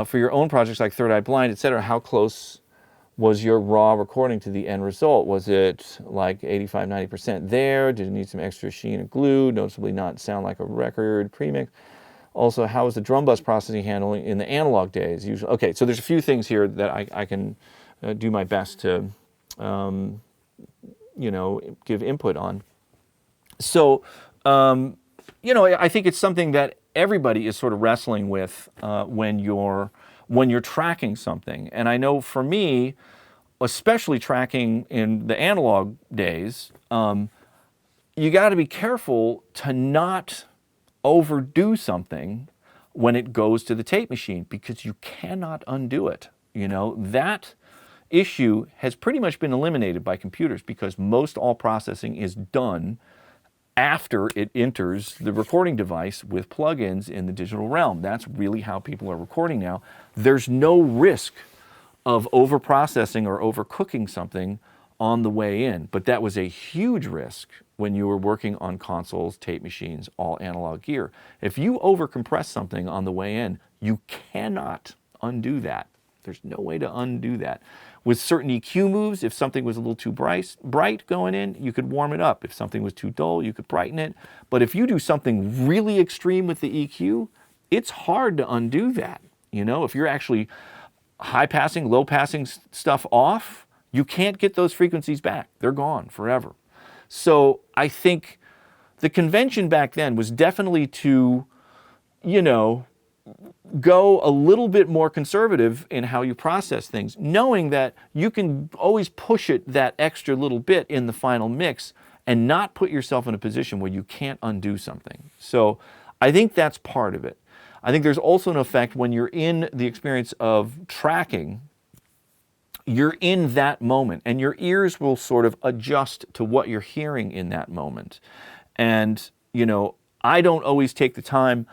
For your own projects like Third Eye Blind, etc., how close was your raw recording to the end result? Was it like 85, 90% there? Did it need some extra sheen or glue? Noticeably not sound like a record pre-mix? Also, how was the drum bus processing handling in the analog days? Usually, okay, so there's a few things here that I can do my best to, give input on. So, I think it's something that everybody is sort of wrestling with when you're tracking something. And I know for me, especially tracking in the analog days, you got to be careful to not overdo something when it goes to the tape machine, because you cannot undo it. That issue has pretty much been eliminated by computers, because most all processing is done after it enters the recording device with plugins in the digital realm. That's really how people are recording now. There's no risk of over-processing or overcooking something on the way in. But that was a huge risk when you were working on consoles, tape machines, all analog gear. If you overcompress something on the way in, you cannot undo that. There's no way to undo that. With certain EQ moves, if something was a little too bright going in, you could warm it up. If something was too dull, you could brighten it. But if you do something really extreme with the EQ, it's hard to undo that. You know, if you're actually high passing, low passing stuff off, you can't get those frequencies back. They're gone forever. So I think the convention back then was definitely to, you know, go a little bit more conservative in how you process things, knowing that you can always push it that extra little bit in the final mix and not put yourself in a position where you can't undo something. So I think that's part of it. I think there's also an effect when you're in the experience of tracking, you're in that moment and your ears will sort of adjust to what you're hearing in that moment. And, you know, I don't always take the time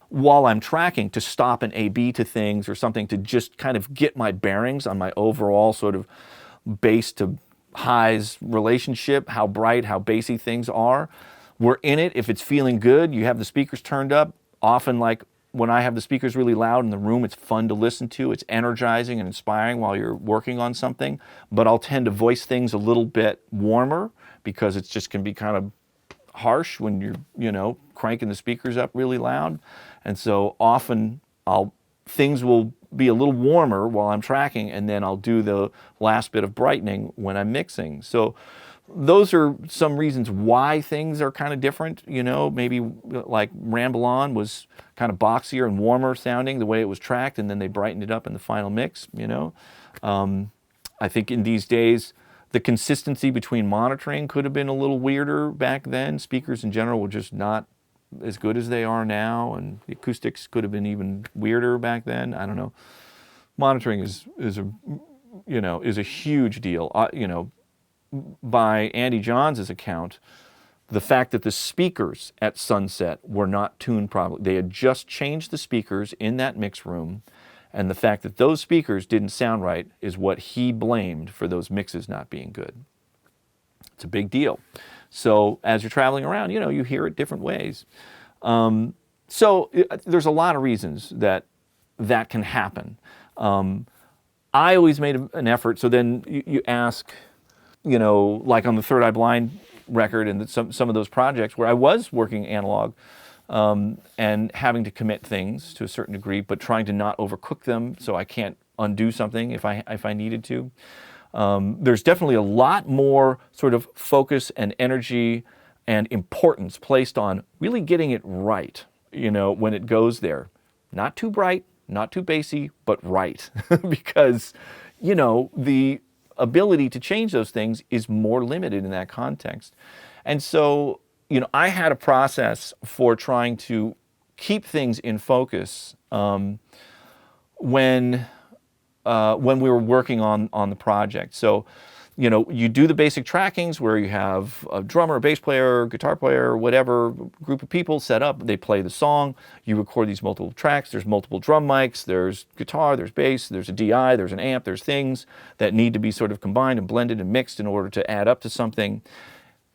while I'm tracking to stop and A/B to things or something to just kind of get my bearings on my overall sort of bass to highs relationship, how bright, how bassy things are. We're in it. If it's feeling good, you have the speakers turned up. Often, like when I have the speakers really loud in the room, it's fun to listen to. It's energizing and inspiring while you're working on something. But I'll tend to voice things a little bit warmer because it just can be kind of harsh when you're, you know, cranking the speakers up really loud. And so often things will be a little warmer while I'm tracking, and then I'll do the last bit of brightening when I'm mixing. So those are some reasons why things are kind of different. You know, maybe like Ramble On was kind of boxier and warmer sounding the way it was tracked, and then they brightened it up in the final mix, you know. I think in these days, the consistency between monitoring could have been a little weirder back then. Speakers in general were just not as good as they are now, and the acoustics could have been even weirder back then. I don't know. Monitoring is a huge deal. You know, by Andy Johns' account, the fact that the speakers at Sunset were not tuned properly. They had just changed the speakers in that mix room, and the fact that those speakers didn't sound right is what he blamed for those mixes not being good. It's a big deal. So as you're traveling around, you know, you hear it different ways. There's a lot of reasons that can happen. I always made an effort. So then you ask, you know, like on the Third Eye Blind record and some of those projects where I was working analog and having to commit things to a certain degree, but trying to not overcook them so I can't undo something if I needed to. There's definitely a lot more sort of focus and energy and importance placed on really getting it right, you know, when it goes there. Not too bright, not too bassy, but right. Because, you know, the ability to change those things is more limited in that context. And so, you know, I had a process for trying to keep things in focus when we were working on the project. So, you know, you do the basic trackings where you have a drummer, a bass player, guitar player, whatever group of people set up. They play the song. You record these multiple tracks. There's multiple drum mics. There's guitar. There's bass. There's a DI. There's an amp. There's things that need to be sort of combined and blended and mixed in order to add up to something.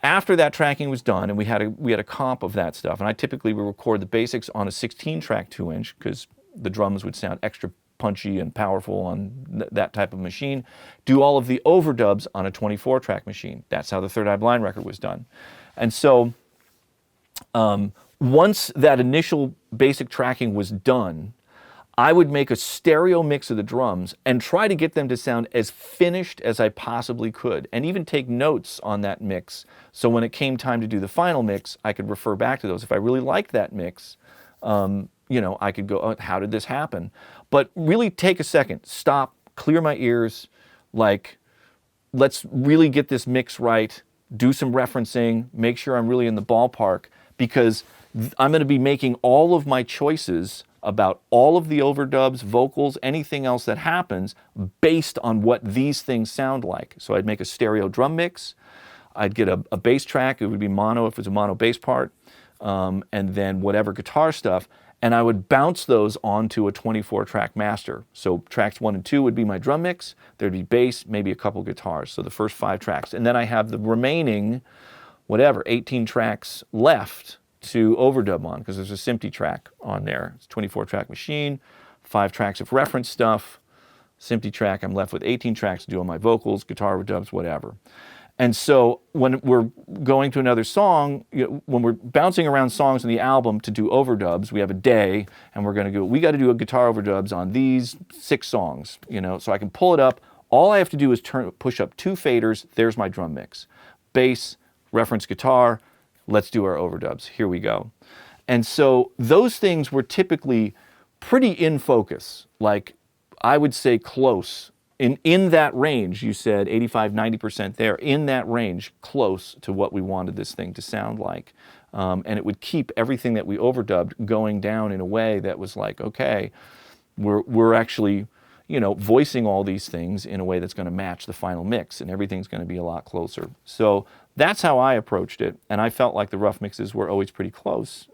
After that tracking was done, and we had a comp of that stuff, and I typically would record the basics on a 16-track 2-inch because the drums would sound extra punchy and powerful on that type of machine. Do all of the overdubs on a 24-track machine. That's how the Third Eye Blind record was done. And so once that initial basic tracking was done, I would make a stereo mix of the drums and try to get them to sound as finished as I possibly could, and even take notes on that mix. So when it came time to do the final mix, I could refer back to those. If I really liked that mix, you know, I could go, oh, how did this happen? But really take a second, stop, clear my ears, like, let's really get this mix right, do some referencing, make sure I'm really in the ballpark, because I'm going to be making all of my choices about all of the overdubs, vocals, anything else that happens based on what these things sound like. So I'd make a stereo drum mix, I'd get a bass track, it would be mono if it was a mono bass part, and then whatever guitar stuff, and I would bounce those onto a 24-track master. So tracks 1 and 2 would be my drum mix, there'd be bass, maybe a couple guitars, so the first 5 tracks. And then I have the remaining, 18 tracks left to overdub on, because there's a SMPTE track on there. It's a 24-track machine, 5 tracks of reference stuff, SMPTE track, I'm left with 18 tracks to do on my vocals, guitar overdubs, whatever. And so when we're going to another song, when we're bouncing around songs in the album to do overdubs, we have a day and we're going to go, we got to do a guitar overdubs on these 6 songs, so I can pull it up. All I have to do is push up 2 faders. There's my drum mix. Bass, reference guitar, let's do our overdubs. Here we go. And so those things were typically pretty in focus, like I would say close. In that range, you said 85, 90% there, in that range, close to what we wanted this thing to sound like. And it would keep everything that we overdubbed going down in a way that was like, okay, we're actually, voicing all these things in a way that's going to match the final mix, and everything's going to be a lot closer. So that's how I approached it, and I felt like the rough mixes were always pretty close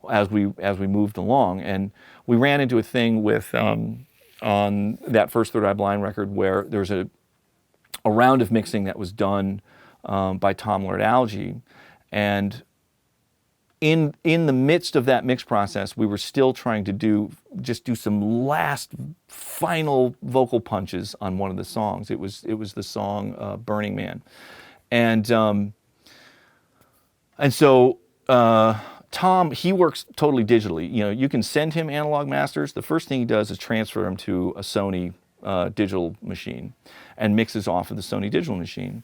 as we moved along. And we ran into a thing with on that first Third Eye Blind record where there's a round of mixing that was done by Tom Lord-Alge, and in the midst of that mix process, we were still trying to do some last final vocal punches on one of the songs. It was the song Burning Man, and so Tom, he works totally digitally. You can send him analog masters. The first thing he does is transfer them to a Sony digital machine and mixes off of the Sony digital machine.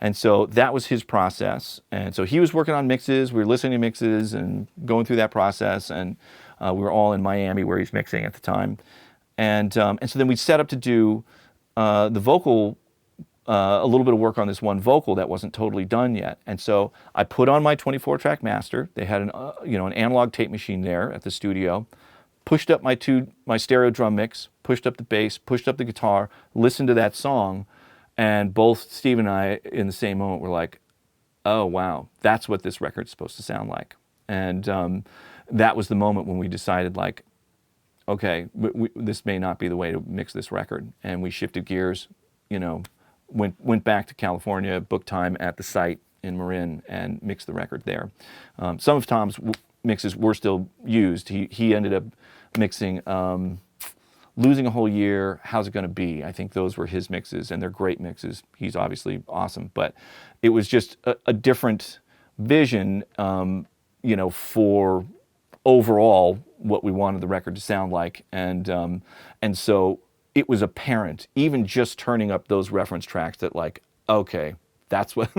And so that was his process. And so he was working on mixes. We were listening to mixes and going through that process. And we were all in Miami where he's mixing at the time. And so then we set up to do the vocal, a little bit of work on this one vocal that wasn't totally done yet. And so I put on my 24-track master. They had an analog tape machine there at the studio. Pushed up my stereo drum mix, pushed up the bass, pushed up the guitar, listened to that song, and both Steve and I in the same moment were like, oh wow, that's what this record's supposed to sound like. And that was the moment when we decided, like, okay, this may not be the way to mix this record. And we shifted gears, went back to California, booked time at the site in Marin, and mixed the record there. Some of Tom's mixes were still used. He ended up mixing Losing a Whole Year, How's It Gonna Be? I think those were his mixes, and they're great mixes. He's obviously awesome, but it was just a different vision, for overall what we wanted the record to sound like. And so it was apparent, even just turning up those reference tracks, that like, okay, that's what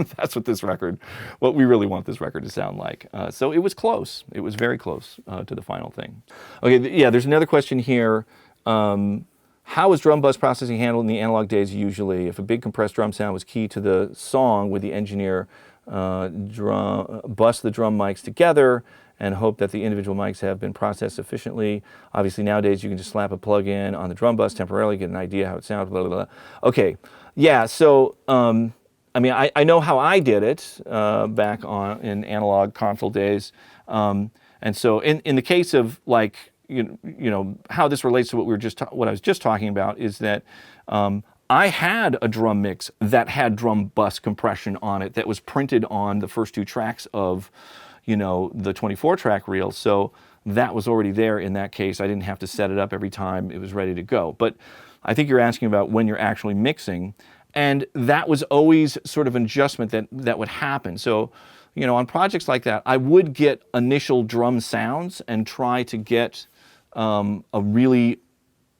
what we really want this record to sound like. So it was close. It was very close to the final thing. Okay, yeah, there's another question here. How is drum bus processing handled in the analog days usually? If a big compressed drum sound was key to the song, would the engineer bus the drum mics together and hope that the individual mics have been processed efficiently? Obviously nowadays you can just slap a plug in on the drum bus temporarily, get an idea how it sounds, blah, blah, blah. Okay, yeah, so I know how I did it back in analog console days. And so in the case of like, how this relates to what I was just talking about is that I had a drum mix that had drum bus compression on it that was printed on the first 2 tracks of, the 24-track reel. So that was already there in that case. I didn't have to set it up every time. It was ready to go. But I think you're asking about when you're actually mixing. And that was always sort of an adjustment that would happen. So, on projects like that, I would get initial drum sounds and try to get a really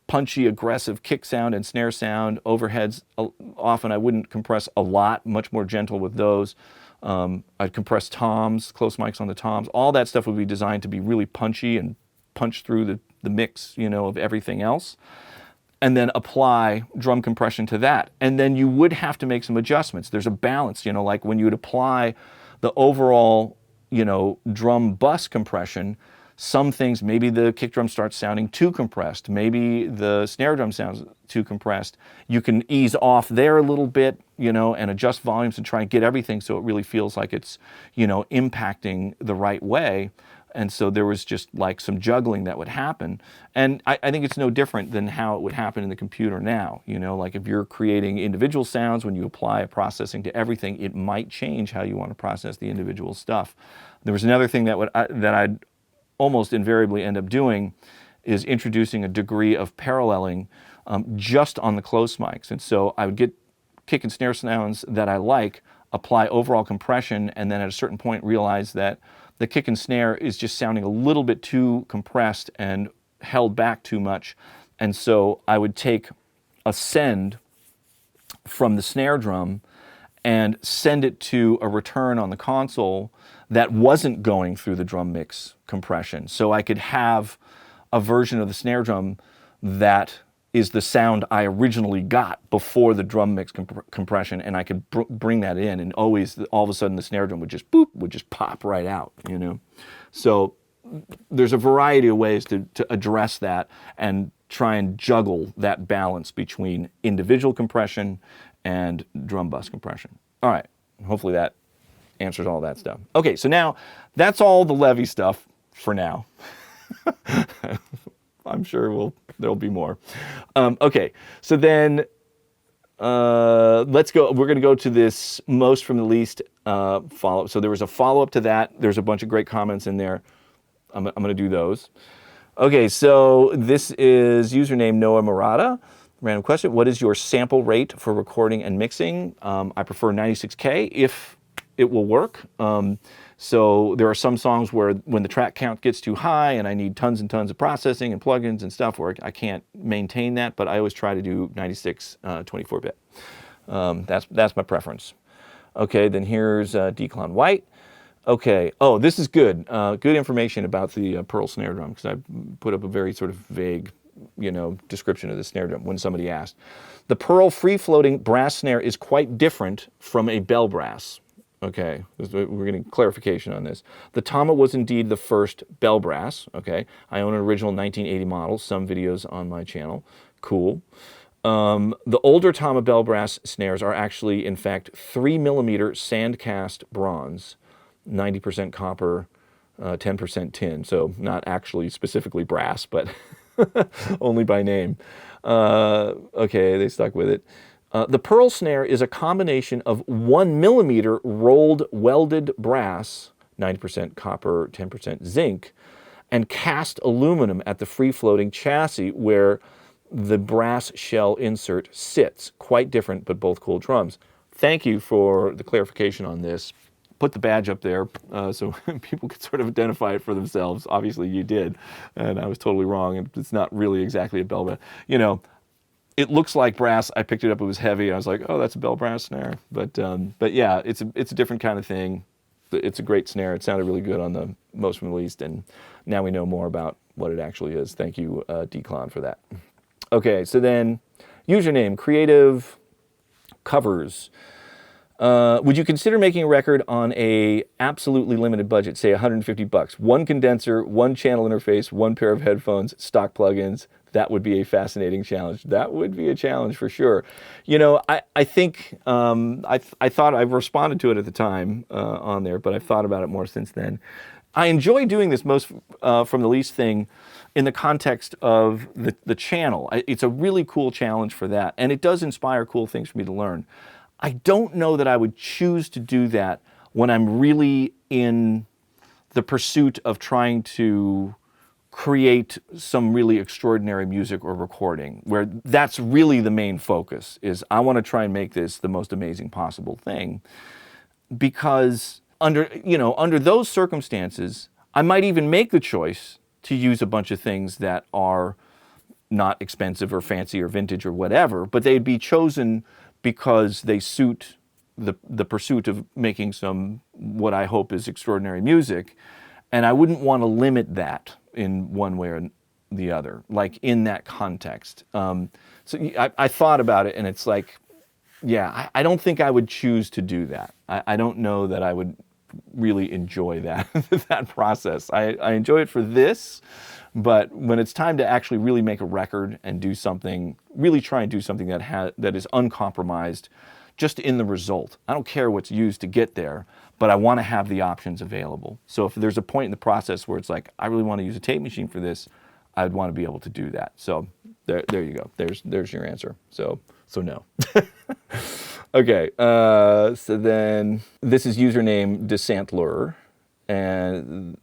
punchy, aggressive kick sound and snare sound. Overheads, often I wouldn't compress a lot, much more gentle with those. I'd compress toms, close mics on the toms. All that stuff would be designed to be really punchy and punch through the mix, of everything else. And then apply drum compression to that. And then you would have to make some adjustments. There's a balance, like when you would apply the overall, drum bus compression, some things, maybe the kick drum starts sounding too compressed. Maybe the snare drum sounds too compressed. You can ease off there a little bit, and adjust volumes and try and get everything so it really feels like it's, impacting the right way. And so there was just like some juggling that would happen. And I think it's no different than how it would happen in the computer now. You know, like if you're creating individual sounds, when you apply a processing to everything, it might change how you want to process the individual stuff. There was another thing that I'd almost invariably end up doing is introducing a degree of paralleling just on the close mics. And so I would get kick and snare sounds that I like, apply overall compression, and then at a certain point realize that the kick and snare is just sounding a little bit too compressed and held back too much. And so I would take a send from the snare drum and send it to a return on the console that wasn't going through the drum mix compression. So I could have a version of the snare drum that is the sound I originally got before the drum mix compression, and I could bring that in, and always, all of a sudden, the snare drum would just, boop, would just pop right out, you know? So there's a variety of ways to address that and try and juggle that balance between individual compression and drum bus compression. All right, hopefully that answers all that stuff. Okay, so now that's all the Levee stuff for now. I'm sure there'll be more. Okay, so then let's go. We're going to go to this most from the least follow-up. So there was a follow-up to that. There's a bunch of great comments in there. I'm going to do those. Okay, so this is username Noah Murata. Random question. What is your sample rate for recording and mixing? I prefer 96K if it will work. So there are some songs where when the track count gets too high and I need tons and tons of processing and plugins and stuff where I can't maintain that, but I always try to do 96 24-bit. That's my preference. Okay, then here's Declan White. Okay, oh, this is good. Good information about the Pearl snare drum, because I put up a very sort of vague, you know, description of the snare drum when somebody asked. The Pearl free-floating brass snare is quite different from a bell brass. Okay, we're getting clarification on this. The Tama was indeed the first bell brass. Okay, I own an original 1980 model, some videos on my channel. Cool. The older Tama bell brass snares are actually, in fact, 3mm sand cast bronze, 90% copper, 10% tin. So not actually specifically brass, but only by name. Okay, they stuck with it. The Pearl snare is a combination of 1mm rolled welded brass, 90% copper, 10% zinc, and cast aluminum at the free-floating chassis where the brass shell insert sits. Quite different, but both cool drums. Thank you for the clarification on this. Put the badge up there so people could sort of identify it for themselves. Obviously you did, and I was totally wrong. It's not really exactly a bell brass. You know, it looks like brass. I picked it up, it was heavy. I was like, oh, that's a bell brass snare. But yeah, it's a different kind of thing. It's a great snare. It sounded really good on the most from the least, and now we know more about what it actually is. Thank you, Declan, for that. Okay, so then username, creative covers. Would you consider making a record on a absolutely limited budget, say $150? One condenser, one channel interface, one pair of headphones, stock plugins. That would be a fascinating challenge. That would be a challenge for sure. You know, I think, I thought I responded to it at the time on there, but I've thought about it more since then. I enjoy doing this most from the least thing in the context of the channel. It's a really cool challenge for that, and it does inspire cool things for me to learn. I don't know that I would choose to do that when I'm really in the pursuit of trying to create some really extraordinary music or recording, where that's really the main focus, is I want to try and make this the most amazing possible thing. Because under those circumstances, I might even make the choice to use a bunch of things that are not expensive or fancy or vintage or whatever, but they'd be chosen because they suit the pursuit of making some, what I hope is extraordinary music. And I wouldn't want to limit that in one way or the other, like in that context. So I thought about it, and it's like, yeah, I don't think I would choose to do that. I don't know that I would really enjoy that that process. I enjoy it for this, but when it's time to actually really make a record and do something, really try and do something that is uncompromised, just in the result. I don't care what's used to get there, but I want to have the options available. So if there's a point in the process where it's like, I really want to use a tape machine for this, I'd want to be able to do that. So there you go. There's your answer. So no. Okay, so then this is username DeSantler, and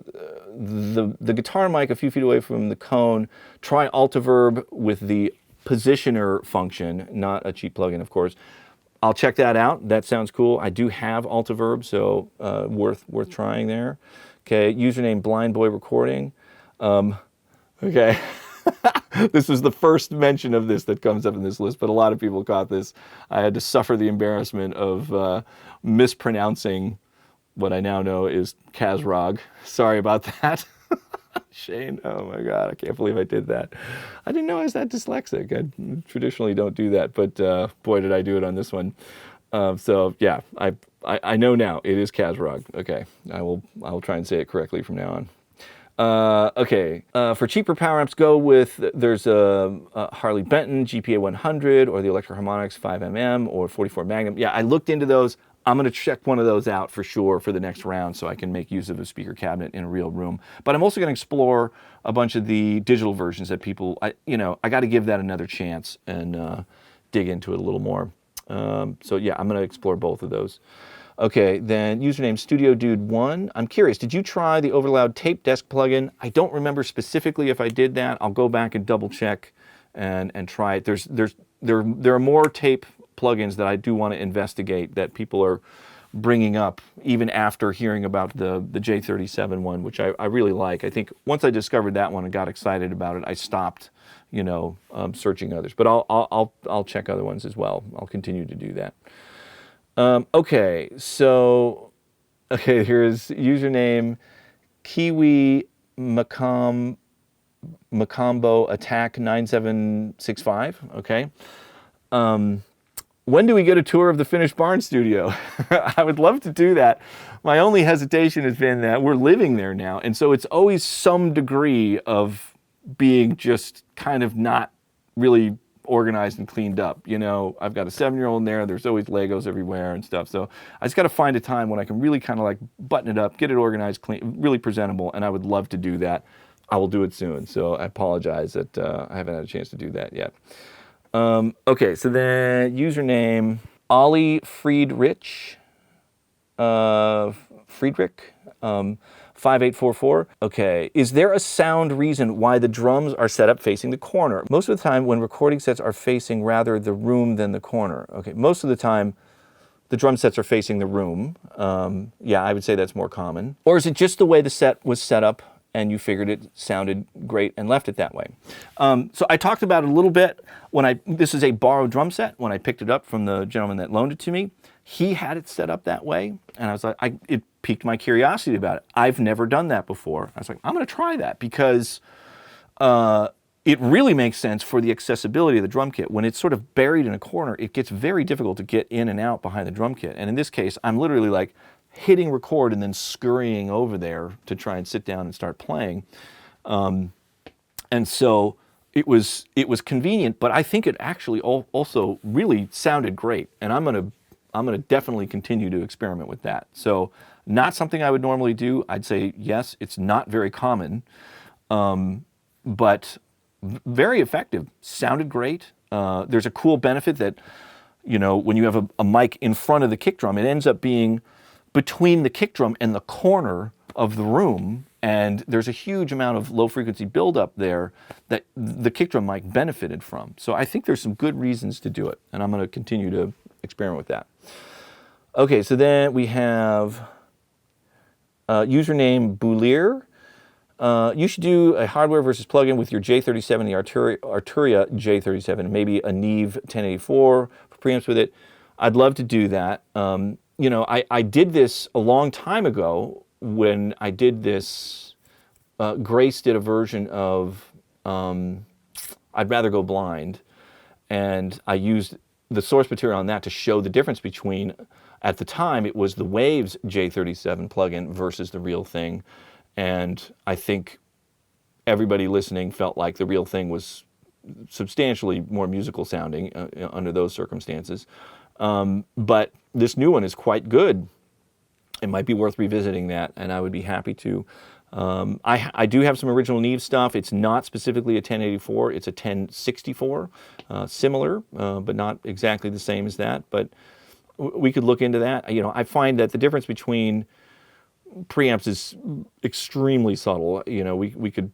the guitar mic a few feet away from the cone. Try Altiverb with the positioner function, not a cheap plugin, of course. I'll check that out. That sounds cool. I do have Altiverb, so worth trying there. Okay, username Blind Boy Recording. Okay. This is the first mention of this that comes up in this list, but a lot of people caught this. I had to suffer the embarrassment of mispronouncing what I now know is Kazrog. Sorry about that. Shane, oh my God, I can't believe I did that. I didn't know I was that dyslexic. I traditionally don't do that, but boy, did I do it on this one. So yeah, I know now it is Kazrog. Okay, I will try and say it correctly from now on. Okay, for cheaper power amps, go with, there's a Harley Benton GPA 100 or the Electro Harmonix 5mm or 44 Magnum. Yeah, I looked into those. I'm going to check one of those out for sure for the next round so I can make use of a speaker cabinet in a real room. But I'm also going to explore a bunch of the digital versions that people, I got to give that another chance and dig into it a little more. So yeah, I'm going to explore both of those. Okay, then username Studio Dude 1. I'm curious, did you try the Overloud Tape Desk plugin? I don't remember specifically if I did that. I'll go back and double check and try it. There are more tape plugins that I do want to investigate that people are bringing up even after hearing about the J37 one, which I really like. I think once I discovered that one and got excited about it, I stopped, searching others. But I'll check other ones as well. I'll continue to do that. Okay, so here's username Kiwi Macombo Attack 9765. Okay. When do we get a tour of the finished barn studio? I would love to do that. My only hesitation has been that we're living there now, and so it's always some degree of being just kind of not really organized and cleaned up. I've got a 7-year-old in there. There's always Legos everywhere and stuff. So I just got to find a time when I can really kind of like button it up, get it organized, clean, really presentable, and I would love to do that. I will do it soon. So I apologize that I haven't had a chance to do that yet. Okay, so then username Ollie Friedrich, 5844. Okay, is there a sound reason why the drums are set up facing the corner? Most of the time when recording sets are facing rather the room than the corner. Okay, most of the time the drum sets are facing the room. Yeah, I would say that's more common. Or is it just the way the set was set up and you figured it sounded great and left it that way? So I talked about it a little bit this is a borrowed drum set. When I picked it up from the gentleman that loaned it to me, he had it set up that way, and I was like, it piqued my curiosity about it. I've never done that before. I was like, I'm going to try that because it really makes sense for the accessibility of the drum kit. When it's sort of buried in a corner, it gets very difficult to get in and out behind the drum kit. And in this case, I'm literally like hitting record and then scurrying over there to try and sit down and start playing. And so it was convenient, but I think it actually also really sounded great. And I'm going to definitely continue to experiment with that. So not something I would normally do. I'd say yes, it's not very common, but very effective. Sounded great. There's a cool benefit that, when you have a mic in front of the kick drum, it ends up being between the kick drum and the corner of the room, and there's a huge amount of low frequency buildup there that the kick drum mic benefited from. So I think there's some good reasons to do it, and I'm going to continue to experiment with that. Okay, so then we have username Boulier. You should do a hardware versus plug-in with your J37, the Arturia J37, maybe a Neve 1084 for preamps with it. I'd love to do that. I did this a long time ago when I did this. Grace did a version of I'd Rather Go Blind, and I used the source material on that to show the difference between, at the time, it was the Waves J37 plugin versus the real thing. And I think everybody listening felt like the real thing was substantially more musical sounding under those circumstances. But this new one is quite good. It might be worth revisiting that, and I would be happy to. I do have some original Neve stuff. It's not specifically a 1084, it's a 1064, similar, but not exactly the same as that. But we could look into that. You know, I find that the difference between preamps is extremely subtle. You know, we could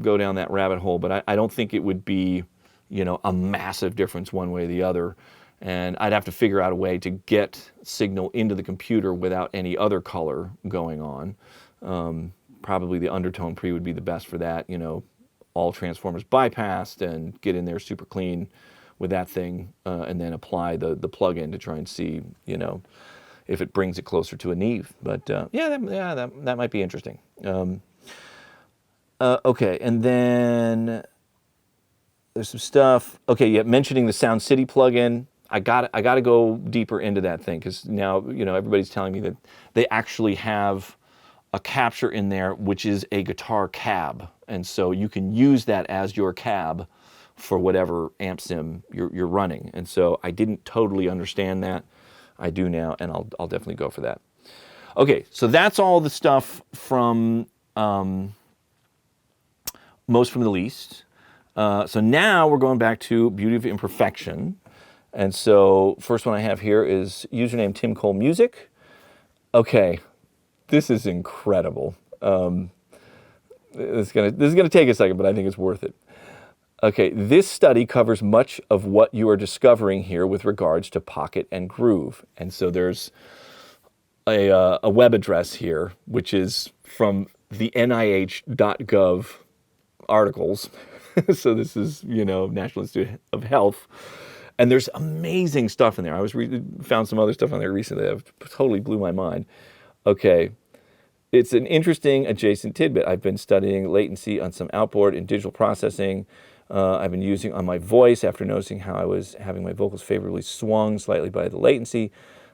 go down that rabbit hole, but I don't think it would be, you know, a massive difference one way or the other. And I'd have to figure out a way to get signal into the computer without any other color going on. Probably the undertone pre would be the best for that, you know, all transformers bypassed and get in there super clean with that thing, and then apply the plug-in to try and see, you know, if it brings it closer to a Neve. But that might be interesting. Okay, and then there's some stuff. Okay, yeah, mentioning the Sound City plugin. I got to go deeper into that thing, because now, you know, everybody's telling me that they actually have a capture in there which is a guitar cab, and so you can use that as your cab for whatever amp sim you're running. And so I didn't totally understand that. I do now, and I'll definitely go for that. Okay, so that's all the stuff from most from the least. So now we're going back to Beauty of Imperfection. And so first one I have here is username Tim Cole Music. Okay, this is incredible. This is gonna take a second, but I think it's worth it. Okay, this study covers much of what you are discovering here with regards to pocket and groove. And so there's a web address here, which is from the NIH.gov articles. So this is, you know, National Institute of Health. And there's amazing stuff in there. I found some other stuff on there recently that totally blew my mind. Okay, it's an interesting adjacent tidbit. I've been studying latency on some outboard in digital processing. I've been using on my voice after noticing how I was having my vocals favorably swung slightly by the latency.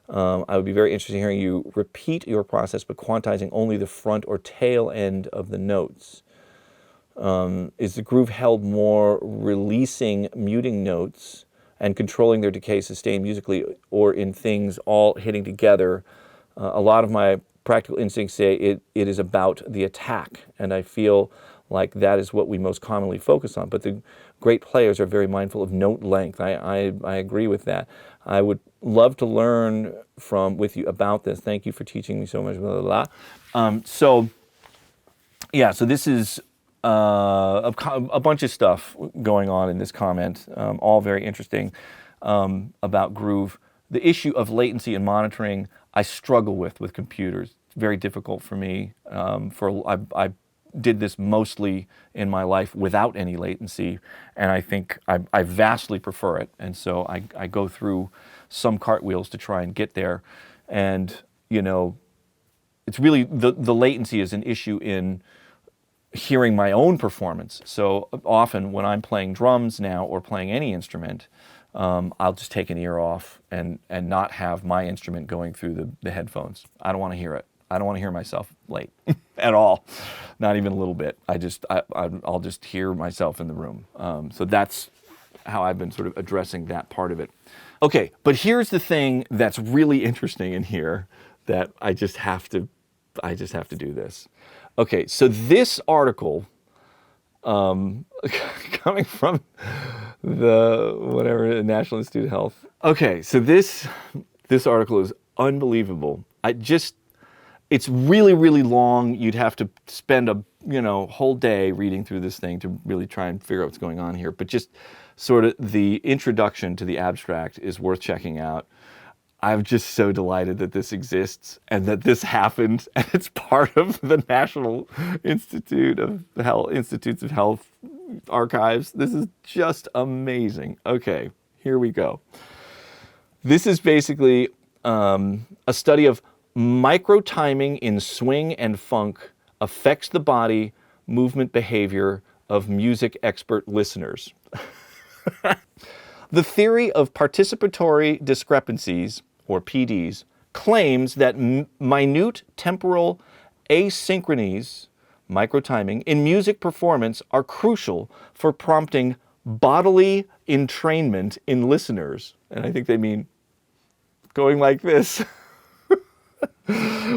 I would be very interested in hearing you repeat your process, but quantizing only the front or tail end of the notes. Is the groove held more releasing muting notes and controlling their decay sustain musically, or in things all hitting together? A lot of my practical instincts say it is about the attack, and I feel like that is what we most commonly focus on. But the great players are very mindful of note length. I agree with that. I would love to learn with you about this. Thank you for teaching me so much, blah, blah, blah. So this is a bunch of stuff going on in this comment, all very interesting, about groove. The issue of latency and monitoring, I struggle with computers. It's very difficult for me. I did this mostly in my life without any latency, and I think I vastly prefer it. And so I go through some cartwheels to try and get there. And, you know, it's really the latency is an issue in hearing my own performance. So often when I'm playing drums now or playing any instrument, I'll just take an ear off and not have my instrument going through the headphones. I don't want to hear it. I don't want to hear myself late at all, not even a little bit. I'll just hear myself in the room. So that's how I've been sort of addressing that part of it. Okay, but here's the thing that's really interesting in here that I just have to do this. Okay, so this article, coming from the National Institute of Health. Okay, so this article is unbelievable. It's really, really long. You'd have to spend a whole day reading through this thing to really try and figure out what's going on here. But just sort of the introduction to the abstract is worth checking out. I'm just so delighted that this exists and that this happened, and it's part of the National Institutes of Health archives. This is just amazing. Okay, here we go. This is basically a study of micro-timing in swing and funk affects the body movement behavior of music expert listeners. The theory of participatory discrepancies, or PDs, claims that minute temporal asynchronies, micro-timing, in music performance are crucial for prompting bodily entrainment in listeners. And I think they mean going like this,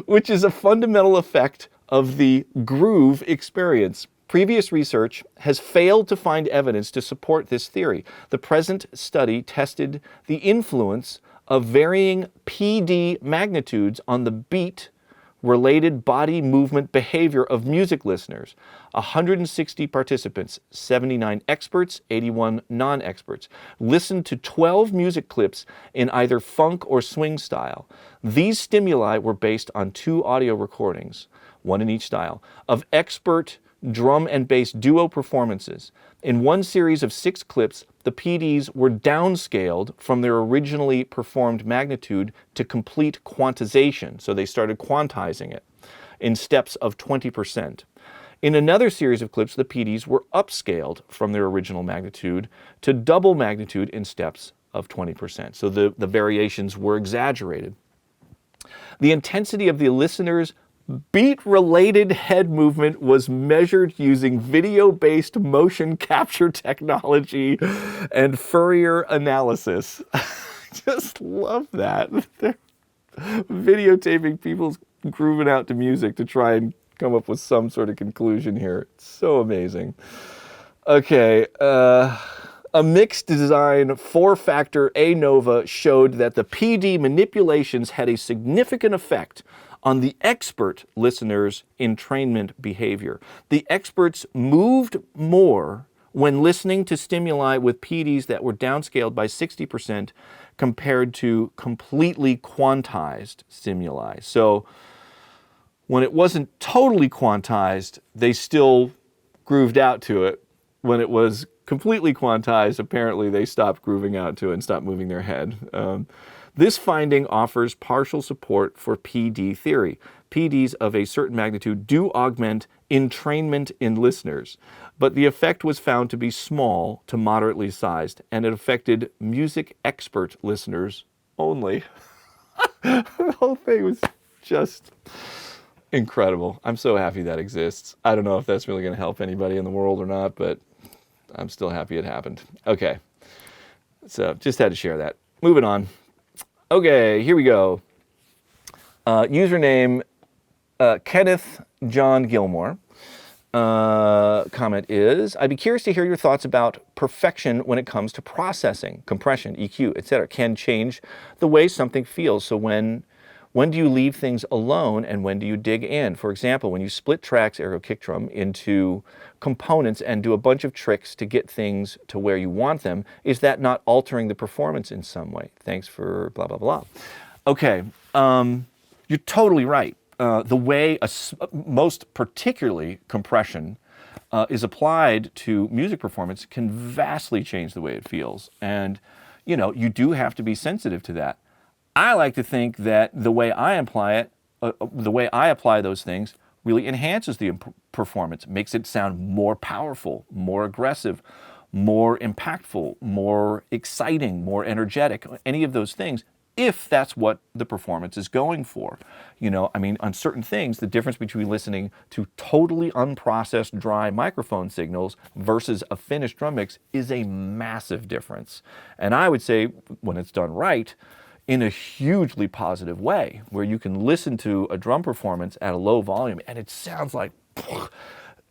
which is a fundamental effect of the groove experience. Previous research has failed to find evidence to support this theory. The present study tested the influence of varying PD magnitudes on the beat related body movement behavior of music listeners. 160 participants, 79 experts, 81 non-experts, listened to 12 music clips in either funk or swing style. These stimuli were based on 2 audio recordings, one in each style, of expert drum and bass duo performances. In one series of 6 clips, the PDs were downscaled from their originally performed magnitude to complete quantization. So they started quantizing it in steps of 20%. In another series of clips, the PDs were upscaled from their original magnitude to double magnitude in steps of 20%. So the variations were exaggerated. The intensity of the listener's beat-related head movement was measured using video-based motion capture technology and Fourier analysis. I just love that. They're videotaping people grooving out to music to try and come up with some sort of conclusion here. It's so amazing. Okay, a mixed design 4-factor ANOVA showed that the PD manipulations had a significant effect on the expert listener's entrainment behavior. The experts moved more when listening to stimuli with PDs that were downscaled by 60% compared to completely quantized stimuli. So when it wasn't totally quantized, they still grooved out to it. When it was completely quantized, apparently they stopped grooving out to it and stopped moving their head. This finding offers partial support for PD theory. PDs of a certain magnitude do augment entrainment in listeners, but the effect was found to be small to moderately sized, and it affected music expert listeners only. The whole thing was just incredible. I'm so happy that exists. I don't know if that's really going to help anybody in the world or not, but I'm still happy it happened. Okay, so just had to share that. Moving on. Okay, here we go. Username Kenneth John Gilmore. Comment is, I'd be curious to hear your thoughts about perfection when it comes to processing, compression, EQ, etc. Can change the way something feels. So when do you leave things alone and when do you dig in? For example, when you split tracks, ergo kick drum, into components and do a bunch of tricks to get things to where you want them, is that not altering the performance in some way? Thanks for blah, blah, blah. Okay, you're totally right. The way, most particularly compression, is applied to music performance can vastly change the way it feels. And, you know, you do have to be sensitive to that. I like to think that the way I apply it, the way I apply those things really enhances the performance, makes it sound more powerful, more aggressive, more impactful, more exciting, more energetic, any of those things, if that's what the performance is going for. You know, I mean, on certain things, the difference between listening to totally unprocessed dry microphone signals versus a finished drum mix is a massive difference. And I would say, when it's done right, in a hugely positive way, where you can listen to a drum performance at a low volume and it sounds like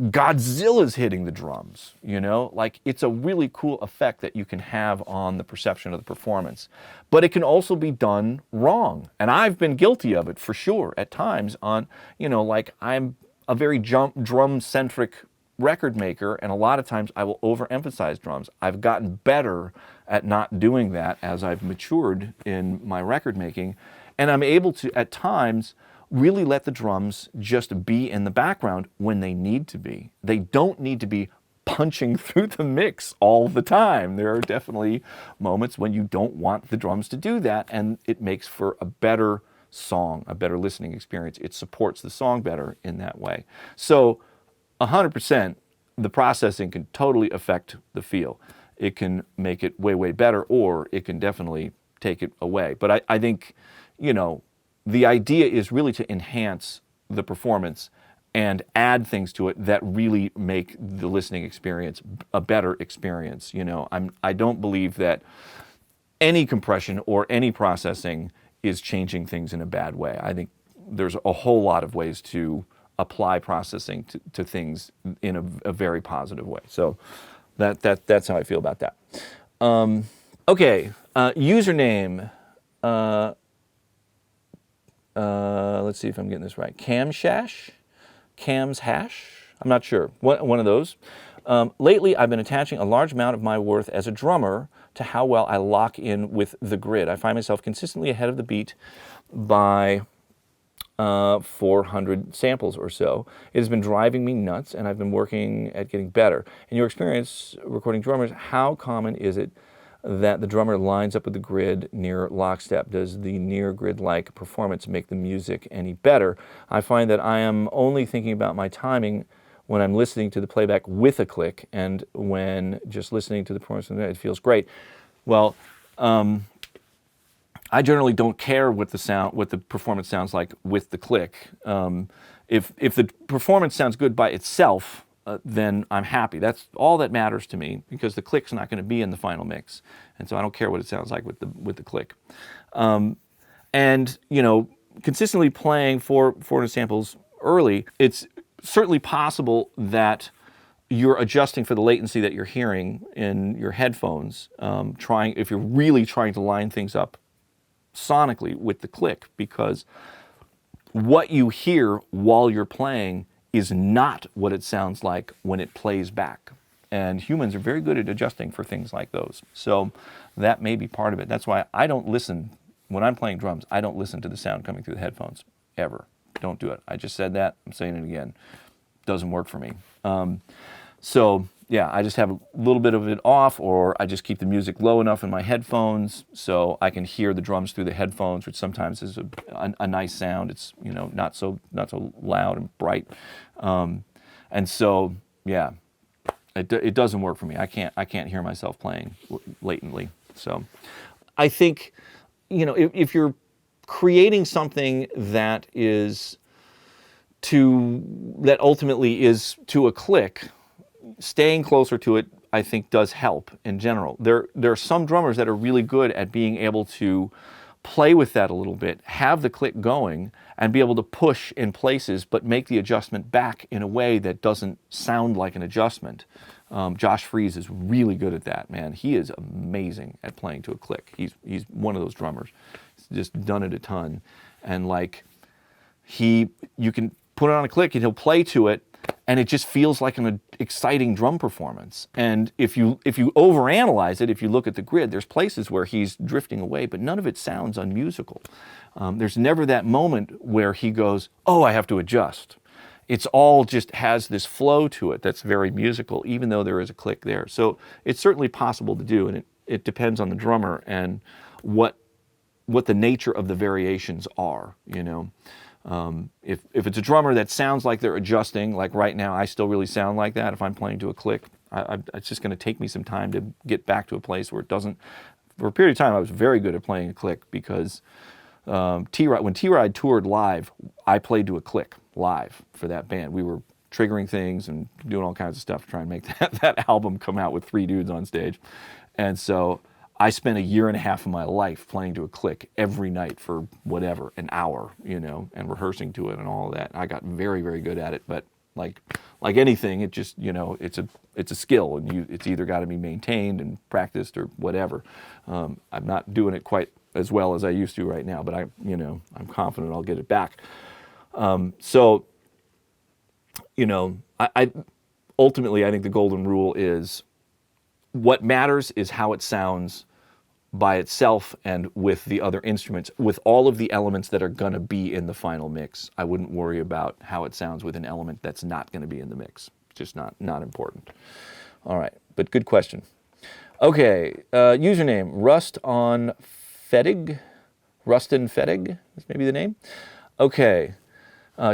Godzilla's hitting the drums, you know? Like, it's a really cool effect that you can have on the perception of the performance. But it can also be done wrong. And I've been guilty of it for sure at times on, you know, like, I'm a very drum-centric record maker, and a lot of times I will overemphasize drums. I've gotten better at not doing that as I've matured in my record making, and I'm able to, at times, really let the drums just be in the background when they need to be. They don't need to be punching through the mix all the time. There are definitely moments when you don't want the drums to do that, and it makes for a better song, a better listening experience. It supports the song better in that way. So 100%, the processing can totally affect the feel. It can make it way, way better, or it can definitely take it away. But I think, you know, the idea is really to enhance the performance and add things to it that really make the listening experience a better experience. You know, I don't believe that any compression or any processing is changing things in a bad way. I think there's a whole lot of ways to apply processing to things in a very positive way. So that's how I feel about that. Okay, username. Let's see if I'm getting this right. Camshash? Cam's hash? I'm not sure. One of those. Lately, I've been attaching a large amount of my worth as a drummer to how well I lock in with the grid. I find myself consistently ahead of the beat by 400 samples or so. It has been driving me nuts, and I've been working at getting better. In your experience recording drummers, how common is it that the drummer lines up with the grid near lockstep? Does the near grid-like performance make the music any better? I find that I am only thinking about my timing when I'm listening to the playback with a click, and when just listening to the performance, it feels great. Well, I generally don't care what the performance sounds like with the click. If the performance sounds good by itself, then I'm happy. That's all that matters to me, because the click's not going to be in the final mix, and so I don't care what it sounds like with the click. And you know, consistently playing 400 samples early, it's certainly possible that you're adjusting for the latency that you're hearing in your headphones. If you're really trying to line things up sonically with the click, because what you hear while you're playing is not what it sounds like when it plays back. And humans are very good at adjusting for things like those. So that may be part of it. That's why I don't listen, when I'm playing drums, I don't listen to the sound coming through the headphones, ever. Don't do it. I just said that, I'm saying it again. Doesn't work for me. So yeah, I just have a little bit of it off, or I just keep the music low enough in my headphones so I can hear the drums through the headphones, which sometimes is a nice sound. It's, you know, not so loud and bright. And so yeah, it doesn't work for me. I can't hear myself playing latently. So I think, you know, if you're creating something that ultimately is to a click, staying closer to it, I think, does help in general. There are some drummers that are really good at being able to play with that a little bit, have the click going, and be able to push in places, but make the adjustment back in a way that doesn't sound like an adjustment. Josh Freese is really good at that, man. He is amazing at playing to a click. He's one of those drummers. He's just done it a ton. And like, you can put it on a click and he'll play to it, and it just feels like an exciting drum performance. And if you overanalyze it, if you look at the grid, there's places where he's drifting away, but none of it sounds unmusical. There's never that moment where he goes, oh, I have to adjust. It's all just has this flow to it that's very musical, even though there is a click there. So it's certainly possible to do, and it depends on the drummer and what the nature of the variations are, you know. If it's a drummer that sounds like they're adjusting, like right now, I still really sound like that if I'm playing to a click. It's just going to take me some time to get back to a place where it doesn't. For a period of time, I was very good at playing a click, because when T-Ride toured live, I played to a click live for that band. We were triggering things and doing all kinds of stuff to try and make that album come out with 3 dudes on stage. And so I spent a year and a half of my life playing to a click every night for whatever, an hour, you know, and rehearsing to it and all of that. I got very, very good at it, but like anything, it just, you know, it's a skill, and it's either got to be maintained and practiced or whatever. I'm not doing it quite as well as I used to right now, but I'm confident I'll get it back. So, you know, I ultimately, I think the golden rule is, what matters is how it sounds by itself and with the other instruments, with all of the elements that are going to be in the final mix. I wouldn't worry about how it sounds with an element that's not going to be in the mix. It's just not important. All right, but good question. Okay, username, Ruston Fedig is maybe the name. Okay,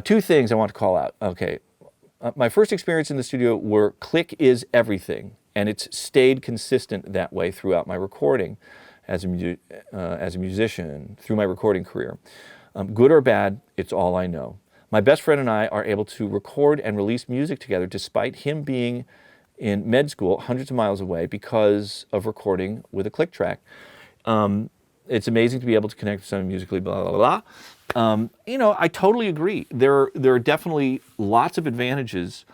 2 things I want to call out. Okay, my first experience in the studio were click is everything, and it's stayed consistent that way throughout my recording as a musician, through my recording career. Good or bad, it's all I know. My best friend and I are able to record and release music together despite him being in med school hundreds of miles away, because of recording with a click track. And It's amazing to be able to connect to someone musically, blah, blah, blah. You know, I totally agree. There are definitely lots of advantages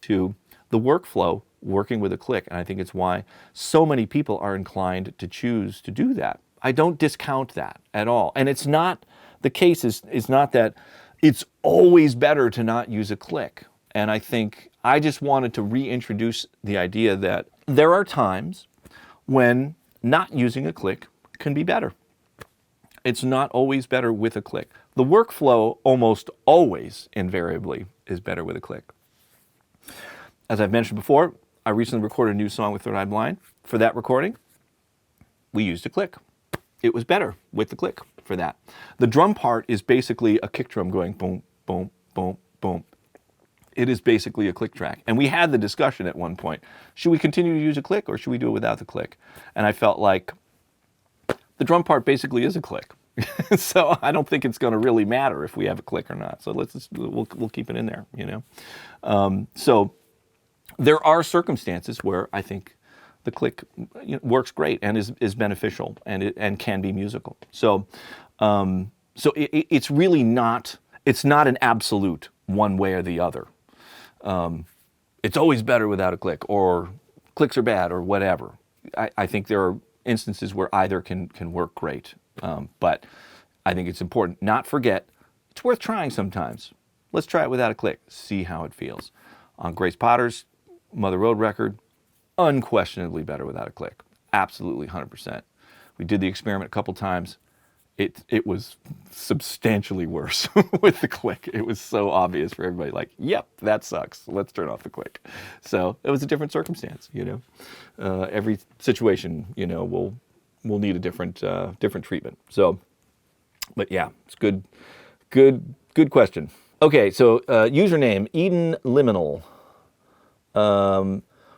to the workflow working with a click, and I think it's why so many people are inclined to choose to do that. I don't discount that at all. And it's not, the case is not that it's always better to not use a click. And I think I just wanted to reintroduce the idea that there are times when not using a click can be better. It's not always better with a click. The workflow almost always, invariably, is better with a click. As I've mentioned before, I recently recorded a new song with Third Eye Blind. For that recording, we used a click. It was better with the click for that. The drum part is basically a kick drum going boom, boom, boom, boom. It is basically a click track. And we had the discussion at one point. Should we continue to use a click or should we do it without the click? And I felt like the drum part basically is a click. So I don't think it's going to really matter if we have a click or not. So we'll keep it in there, you know. So there are circumstances where I think the click works great and is beneficial and can be musical. So it's really not, it's not an absolute one way or the other. It's always better without a click, or clicks are bad, or whatever. I think there are instances where either can work great. But I think it's important not forget, it's worth trying sometimes. Let's try it without a click, see how it feels. On Grace Potter's Mother Road record, unquestionably better without a click. Absolutely, 100%. We did the experiment a couple times. It was substantially worse with the click. It was so obvious for everybody, like, yep, that sucks. Let's turn off the click. So it was a different circumstance, you know. Every situation, you know, will need a different treatment. So, but yeah, it's good question. Okay, so username Eden Liminal.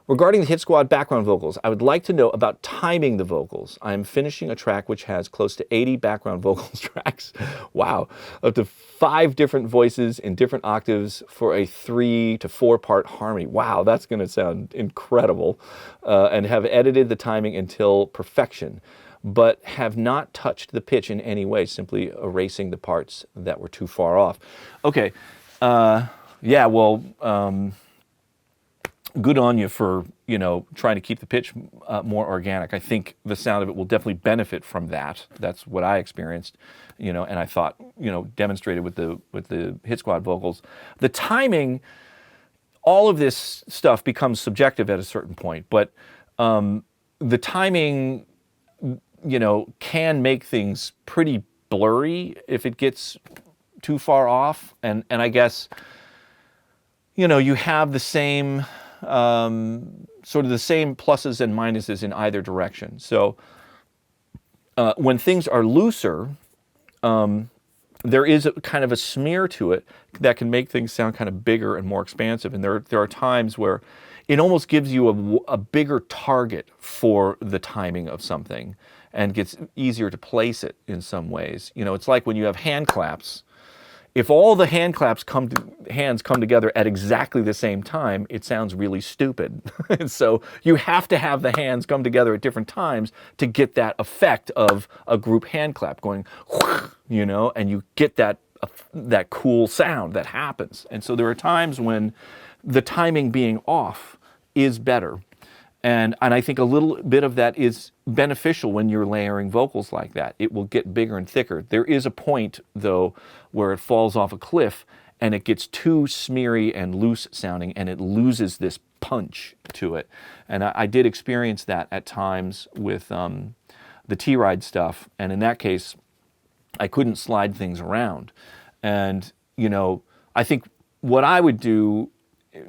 Regarding the Hit Squad background vocals, I would like to know about timing the vocals. I am finishing a track which has close to 80 background vocals tracks. Wow. Up to 5 different voices in different octaves for a 3 to 4 part harmony. Wow, that's going to sound incredible. And have edited the timing until perfection, but have not touched the pitch in any way, simply erasing the parts that were too far off. Okay. Yeah, well, good on you for, you know, trying to keep the pitch more organic. I think the sound of it will definitely benefit from that. That's what I experienced, you know, and I thought, you know, demonstrated with the Hit Squad vocals. The timing, all of this stuff becomes subjective at a certain point, but the timing, you know, can make things pretty blurry if it gets too far off. And I guess, you know, you have the same sort of the same pluses and minuses in either direction. So when things are looser, there is a kind of a smear to it that can make things sound kind of bigger and more expansive. And there are times where it almost gives you a bigger target for the timing of something and gets easier to place it in some ways. You know, it's like when you have hand claps. If all the hand claps hands come together at exactly the same time, it sounds really stupid. So you have to have the hands come together at different times to get that effect of a group hand clap going, you know, and you get that cool sound that happens. And so there are times when the timing being off is better. And I think a little bit of that is beneficial when you're layering vocals like that. It will get bigger and thicker. There is a point, though, where it falls off a cliff and it gets too smeary and loose sounding and it loses this punch to it. And I did experience that at times with the T-Ride stuff. And in that case, I couldn't slide things around. And, you know, I think what I would do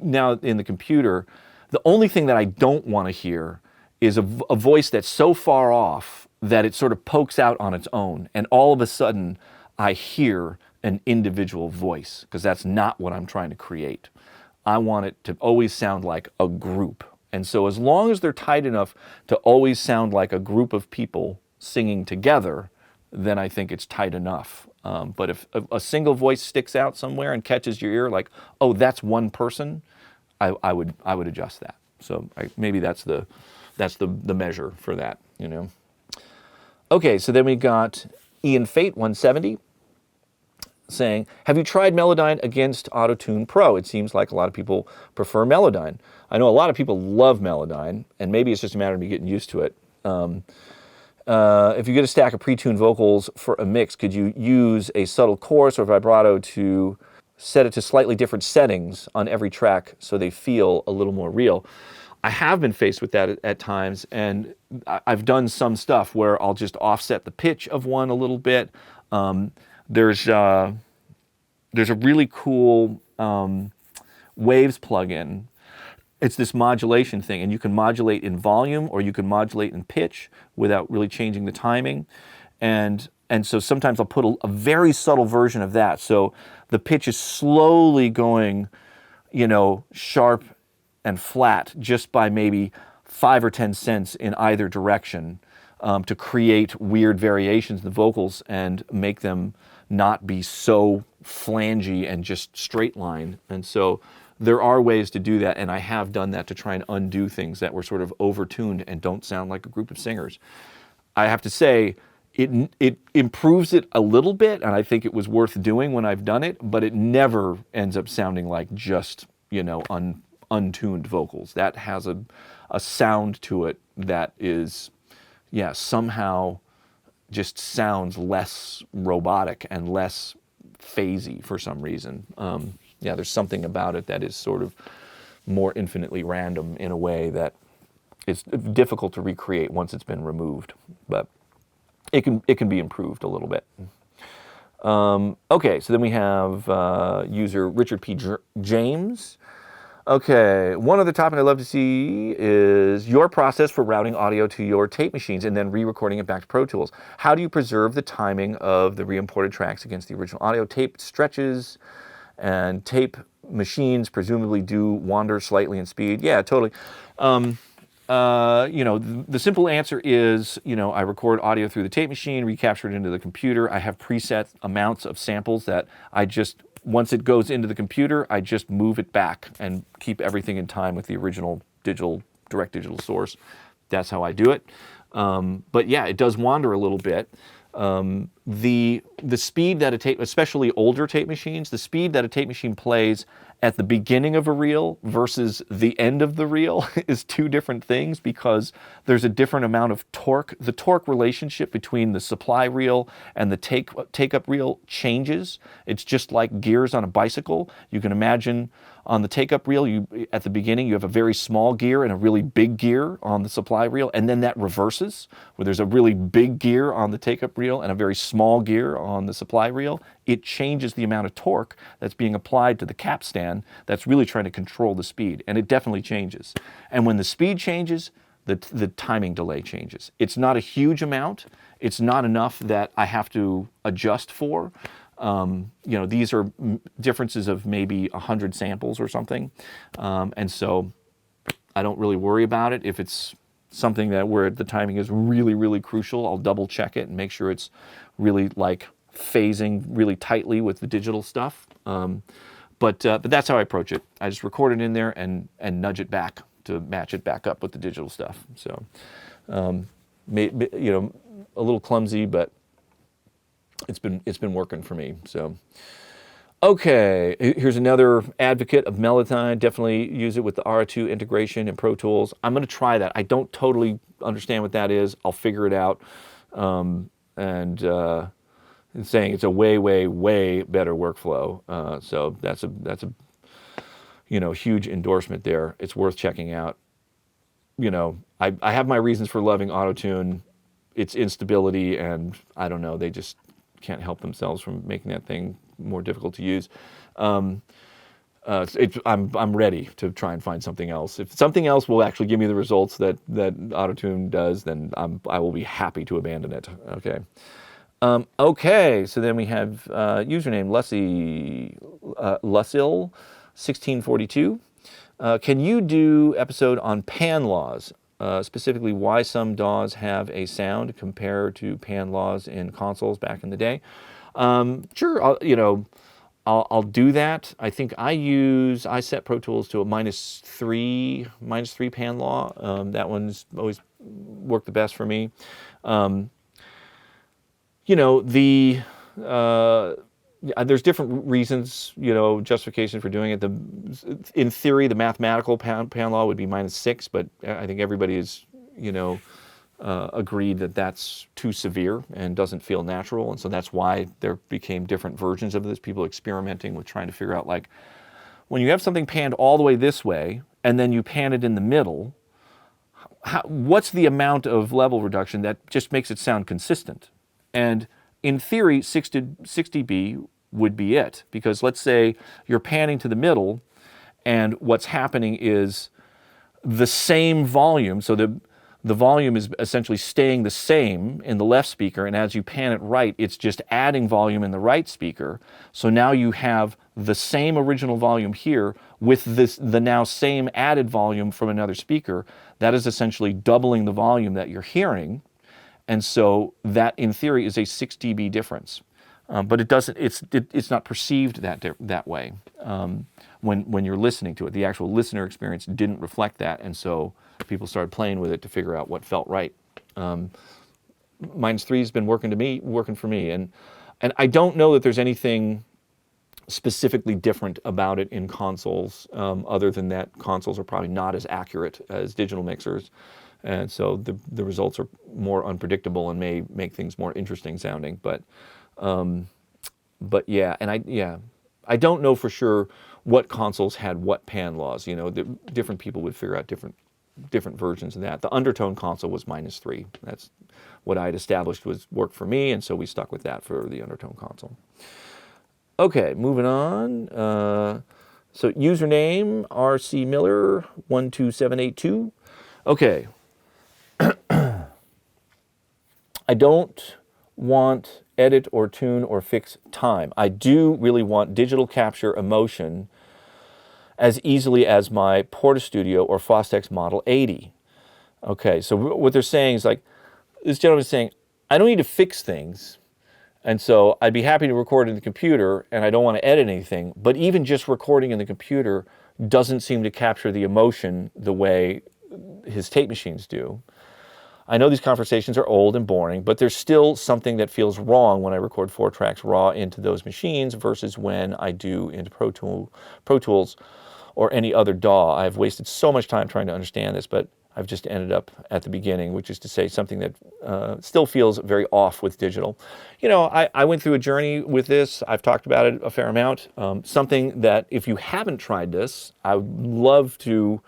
now in the computer, the only thing that I don't want to hear is a voice that's so far off that it sort of pokes out on its own. And all of a sudden, I hear an individual voice, because that's not what I'm trying to create. I want it to always sound like a group. And so as long as they're tight enough to always sound like a group of people singing together, then I think it's tight enough. But if a single voice sticks out somewhere and catches your ear, like, oh, that's one person, I would adjust that. So maybe that's the measure for that, you know. Okay, so then we got Ian Fate 170 saying, have you tried Melodyne against Autotune Pro? It seems like a lot of people prefer Melodyne. I know a lot of people love Melodyne, and maybe it's just a matter of me getting used to it. If you get a stack of pre-tuned vocals for a mix, could you use a subtle chorus or vibrato to set it to slightly different settings on every track so they feel a little more real? I have been faced with that at times, and I've done some stuff where I'll just offset the pitch of one a little bit. There's a really cool Waves plugin. It's this modulation thing, and you can modulate in volume or you can modulate in pitch without really changing the timing. And so sometimes I'll put a very subtle version of that. So the pitch is slowly going, sharp and flat just by maybe 5 or 10 cents in either direction to create weird variations in the vocals and make them not be so flangy and just straight line. And so there are ways to do that, and I have done that to try and undo things that were sort of overtuned and don't sound like a group of singers. I have to say, it improves it a little bit, and I think it was worth doing when I've done it, but it never ends up sounding like just, untuned vocals. That has a sound to it that is, somehow just sounds less robotic and less phasey for some reason. There's something about it that is sort of more infinitely random in a way that is difficult to recreate once it's been removed, but it can be improved a little bit. Okay, so then we have user Richard P. James. Okay, one other topic I'd love to see is your process for routing audio to your tape machines and then re-recording it back to Pro Tools. How do you preserve the timing of the re-imported tracks against the original audio? Tape stretches and tape machines presumably do wander slightly in speed. Yeah, totally. The simple answer is, I record audio through the tape machine, recapture it into the computer. I have preset amounts of samples that once it goes into the computer, I just move it back and keep everything in time with the original direct digital source. That's how I do it. But yeah, it does wander a little bit. The speed that a tape, especially older tape machines, the speed that a tape machine plays at the beginning of a reel versus the end of the reel is two different things because there's a different amount of torque. The torque relationship between the supply reel and the take-up reel changes. It's just like gears on a bicycle. You can imagine on the take-up reel, at the beginning, you have a very small gear and a really big gear on the supply reel, and then that reverses, where there's a really big gear on the take-up reel and a very small gear on the supply reel. It changes the amount of torque that's being applied to the capstan that's really trying to control the speed, and it definitely changes. And when the speed changes, the timing delay changes. It's not a huge amount. It's not enough that I have to adjust for. These are differences of maybe 100 samples or something. And so I don't really worry about it. If it's something where the timing is really, really crucial, I'll double check it and make sure it's really like phasing really tightly with the digital stuff. But that's how I approach it. I just record it in there and nudge it back to match it back up with the digital stuff. So, a little clumsy, but it's been working for me. So, okay, here's another advocate of Melodyne. Definitely use it with the R2 integration in Pro Tools. I'm going to try that. I don't totally understand what that is. I'll figure it out. And saying it's a way, way, way better workflow. So that's a huge endorsement there. It's worth checking out. I have my reasons for loving Autotune. Its instability, and I don't know, they just can't help themselves from making that thing more difficult to use. I'm ready to try and find something else. If something else will actually give me the results that Autotune does, then I will be happy to abandon it. Okay. Okay, so then we have username Lucille 1642. Can you do episode on pan laws? Specifically why some DAWs have a sound compared to pan laws in consoles back in the day. Sure, I'll do that. I think I set Pro Tools to a -3 pan law. That one's always worked the best for me. you know, there's different reasons, you know, justification for doing it. In theory, the mathematical pound law would be -6, but I think everybody is, you know, agreed that that's too severe and doesn't feel natural, and so that's why there became different versions of this. People experimenting with trying to figure out, like, when you have something panned all the way this way and then you pan it in the middle, what's the amount of level reduction that just makes it sound consistent? And in theory, 6 dB would be it, because let's say you're panning to the middle and what's happening is the same volume, so the volume is essentially staying the same in the left speaker, and as you pan it right, it's just adding volume in the right speaker. So now you have the same original volume here with the now same added volume from another speaker. That is essentially doubling the volume that you're hearing, and so that, in theory, is a 6 dB difference. But it doesn't. It's not perceived that way when you're listening to it. The actual listener experience didn't reflect that, and so people started playing with it to figure out what felt right. -3 has been working for me, and I don't know that there's anything specifically different about it in consoles, other than that consoles are probably not as accurate as digital mixers, and so the results are more unpredictable and may make things more interesting sounding. But yeah, and I don't know for sure what consoles had what pan laws. You know, different people would figure out different versions of that. The Undertone console was -3. That's what I had established worked for me, and so we stuck with that for the Undertone console. Okay, moving on. So username RC Miller 12782. Okay. I don't want edit or tune or fix time. I do really want digital capture emotion as easily as my Portastudio or Fostex Model 80. Okay, so what they're saying is, like, this gentleman is saying, I don't need to fix things, and so I'd be happy to record in the computer, and I don't want to edit anything, but even just recording in the computer doesn't seem to capture the emotion the way his tape machines do. I know these conversations are old and boring, but there's still something that feels wrong when I record 4 tracks raw into those machines versus when I do into Pro Tools or any other DAW. I've wasted so much time trying to understand this, but I've just ended up at the beginning, which is to say something that still feels very off with digital. You know, I went through a journey with this. I've talked about it a fair amount. Something that, if you haven't tried this, I would love to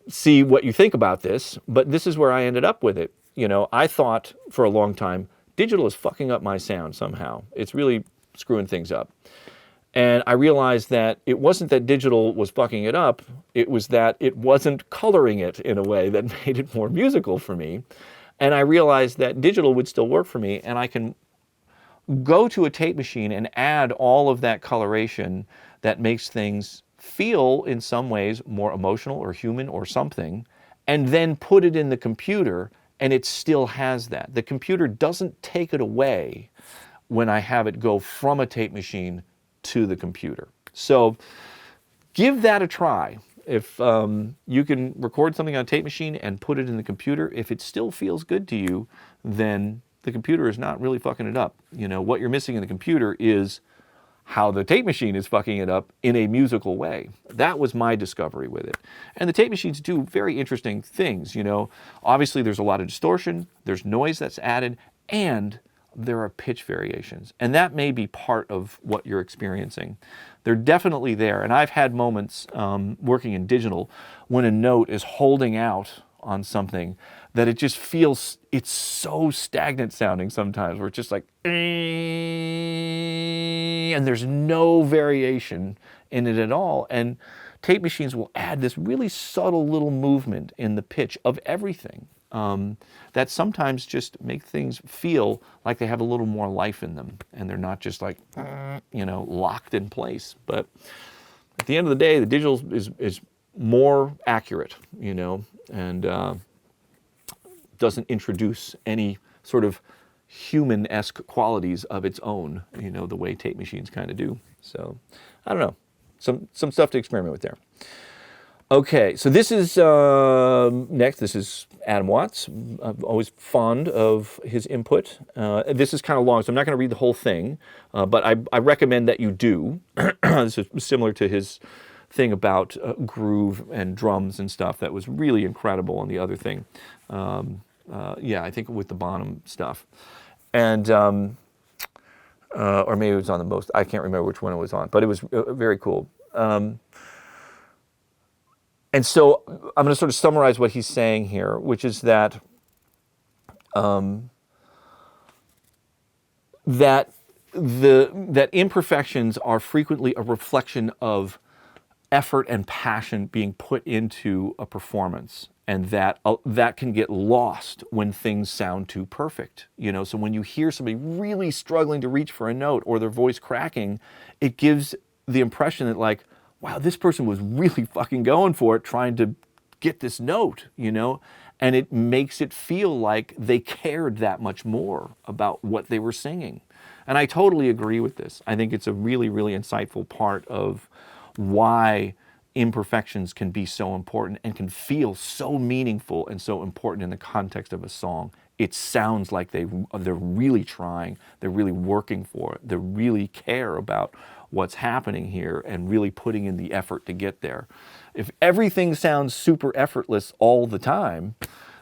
see what you think about this, but this is where I ended up with it. You know, I thought for a long time, digital is fucking up my sound somehow. It's really screwing things up. And I realized that it wasn't that digital was fucking it up, it was that it wasn't coloring it in a way that made it more musical for me. And I realized that digital would still work for me, and I can go to a tape machine and add all of that coloration that makes things feel in some ways more emotional or human or something, and then put it in the computer, and it still has that. The computer doesn't take it away when I have it go from a tape machine to the computer. So give that a try. If you can record something on a tape machine and put it in the computer, if it still feels good to you, then the computer is not really fucking it up. You know, what you're missing in the computer is how the tape machine is fucking it up in a musical way. That was my discovery with it. And the tape machines do very interesting things, you know. Obviously there's a lot of distortion, there's noise that's added, and there are pitch variations. And that may be part of what you're experiencing. They're definitely there. And I've had moments working in digital when a note is holding out on something that it just feels, it's so stagnant sounding sometimes, where it's just like, and there's no variation in it at all. And tape machines will add this really subtle little movement in the pitch of everything that sometimes just make things feel like they have a little more life in them, and they're not just like, you know, locked in place. But at the end of the day, the digital is more accurate, you know, and doesn't introduce any sort of human-esque qualities of its own, you know, the way tape machines kind of do. So, I don't know. Some stuff to experiment with there. Okay, so this is next. This is Adam Watts. I'm always fond of his input. This is kind of long, so I'm not going to read the whole thing, but I recommend that you do. This is similar to his thing about groove and drums and stuff. That was really incredible on the other thing. Yeah, I think with the Bonham stuff, and or maybe it was on the most. I can't remember which one it was on, but it was very cool. And so I'm going to sort of summarize what he's saying here, which is that that imperfections are frequently a reflection of effort and passion being put into a performance, and that that can get lost when things sound too perfect. You know, so when you hear somebody really struggling to reach for a note or their voice cracking, it gives the impression that, like, wow, this person was really fucking going for it, trying to get this note, you know? And it makes it feel like they cared that much more about what they were singing. And I totally agree with this. I think it's a really, really insightful part of why imperfections can be so important and can feel so meaningful and so important in the context of a song. It sounds like they're really trying, they're really working for it, they really care about what's happening here and really putting in the effort to get there. If everything sounds super effortless all the time,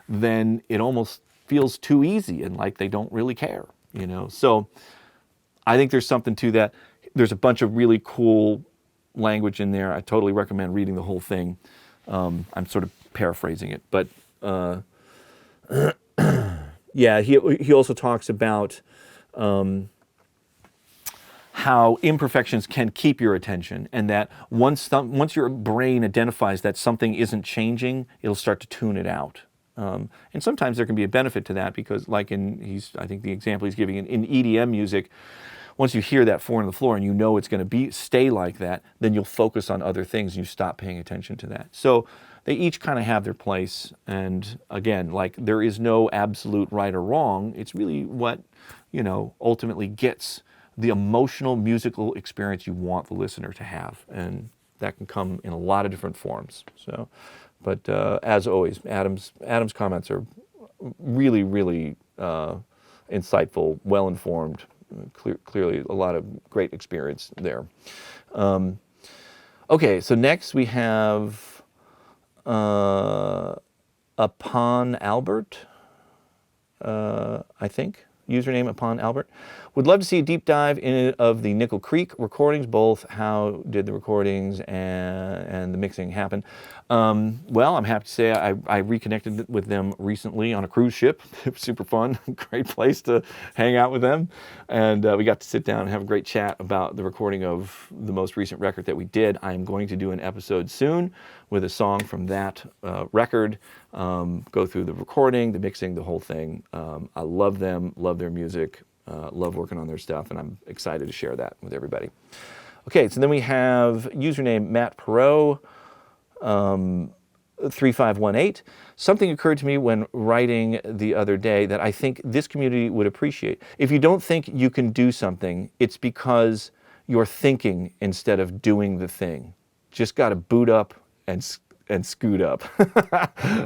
then it almost feels too easy and like they don't really care, you know? So I think there's something to that. There's a bunch of really cool language in there. I totally recommend reading the whole thing. I'm sort of paraphrasing it, but yeah, he also talks about how imperfections can keep your attention, and that once your brain identifies that something isn't changing, it'll start to tune it out. And sometimes there can be a benefit to that, because like I think the example he's giving in EDM music, once you hear that 4 on the floor and you know it's going to stay like that, then you'll focus on other things and you stop paying attention to that. So they each kind of have their place. And again, like, there is no absolute right or wrong. It's really what, you know, ultimately gets the emotional musical experience you want the listener to have. And that can come in a lot of different forms. So, but as always, Adam's comments are really, really insightful, well-informed. Clearly a lot of great experience there. Okay, so next we have Upon Albert, I think. Username Upon Albert. Would love to see a deep dive of the Nickel Creek recordings, both how did the recordings and the mixing happen. Well, I'm happy to say I reconnected with them recently on a cruise ship. It was super fun, great place to hang out with them. And we got to sit down and have a great chat about the recording of the most recent record that we did. I'm going to do an episode soon with a song from that record, go through the recording, the mixing, the whole thing. I love them, love their music, love working on their stuff, and I'm excited to share that with everybody. Okay, so then we have username Matt Perot, 3518. Something occurred to me when writing the other day that I think this community would appreciate. If you don't think you can do something, it's because you're thinking instead of doing the thing. Just got to boot up and scoot up.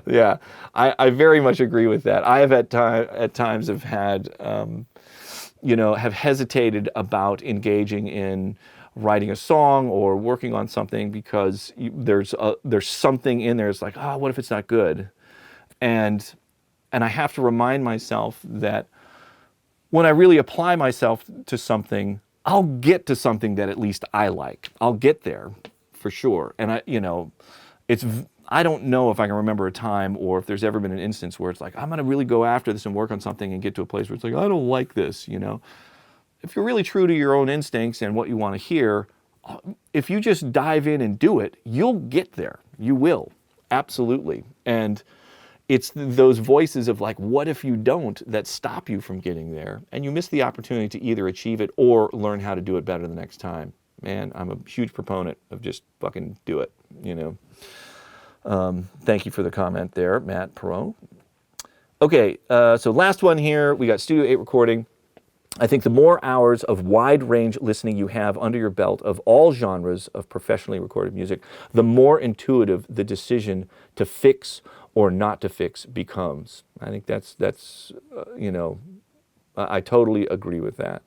Yeah, I very much agree with that. I have at times have had, have hesitated about engaging in writing a song or working on something because there's something in there. It's like, oh, what if it's not good? And I have to remind myself that when I really apply myself to something, I'll get to something that at least I like. I'll get there for sure. And I don't know if I can remember a time or if there's ever been an instance where it's like, I'm going to really go after this and work on something and get to a place where it's like, I don't like this, you know. If you're really true to your own instincts and what you want to hear, if you just dive in and do it, you'll get there. You will. Absolutely. And it's those voices of like, what if you don't, that stop you from getting there. And you miss the opportunity to either achieve it or learn how to do it better the next time. Man, I'm a huge proponent of just fucking do it, you know. Thank you for the comment there, Matt Perot. Okay, so last one here. We got Studio 8 recording. I think the more hours of wide range listening you have under your belt of all genres of professionally recorded music, the more intuitive the decision to fix or not to fix becomes. I think that's you know, I totally agree with that.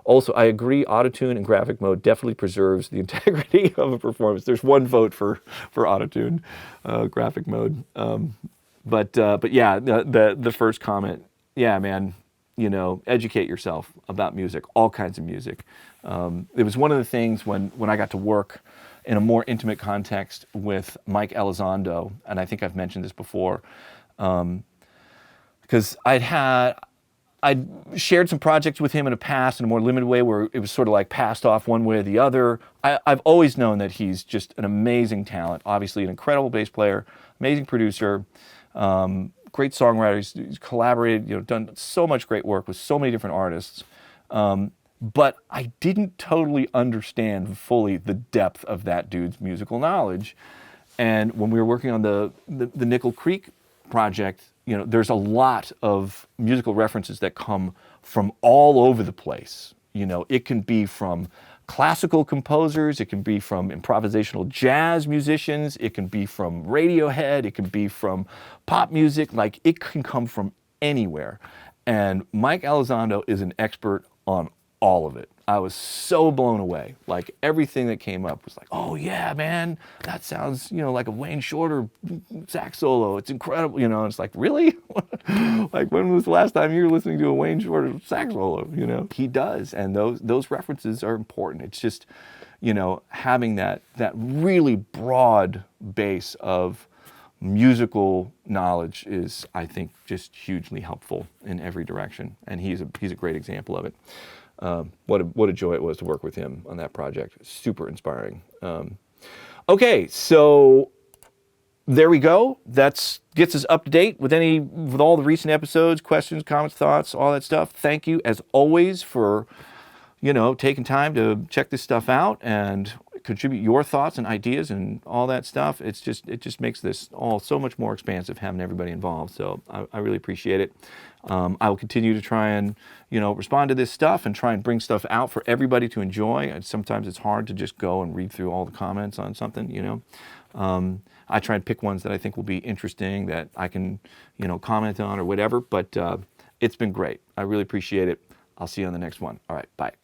Also, I agree, Autotune in graphic mode definitely preserves the integrity of a performance. There's one vote for Autotune graphic mode. But yeah, the first comment, yeah, man, you know, educate yourself about music, all kinds of music. It was one of the things when I got to work in a more intimate context with Mike Elizondo, and I think I've mentioned this before, because I'd shared some projects with him in the past in a more limited way where it was sort of like passed off one way or the other. I've always known that he's just an amazing talent, obviously an incredible bass player, amazing producer, great songwriter. He's collaborated, you know, done so much great work with so many different artists. But I didn't totally understand fully the depth of that dude's musical knowledge. And when we were working on the Nickel Creek project, you know, there's a lot of musical references that come from all over the place. You know, it can be from classical composers, it can be from improvisational jazz musicians, it can be from Radiohead, it can be from pop music, like it can come from anywhere. And Mike Elizondo is an expert on all of it. I was so blown away. Like everything that came up was like, oh yeah, man, that sounds, you know, like a Wayne Shorter sax solo. It's incredible, you know. And it's like, really? Like when was the last time you were listening to a Wayne Shorter sax solo? You know, he does, and those references are important. It's just, you know, having that really broad base of musical knowledge is, I think, just hugely helpful in every direction, and he's a great example of it. What a joy it was to work with him on that project. Super inspiring. Okay, so there we go. That gets us up to date with all the recent episodes, questions, comments, thoughts, all that stuff. Thank you, as always, for, you know, taking time to check this stuff out and contribute your thoughts and ideas and all that stuff. It just makes this all so much more expansive, having everybody involved. So I really appreciate it. I will continue to try and, you know, respond to this stuff and try and bring stuff out for everybody to enjoy. And sometimes it's hard to just go and read through all the comments on something, you know. I try and pick ones that I think will be interesting, that I can, you know, comment on or whatever. But it's been great. I really appreciate it. I'll see you on the next one. All right, bye.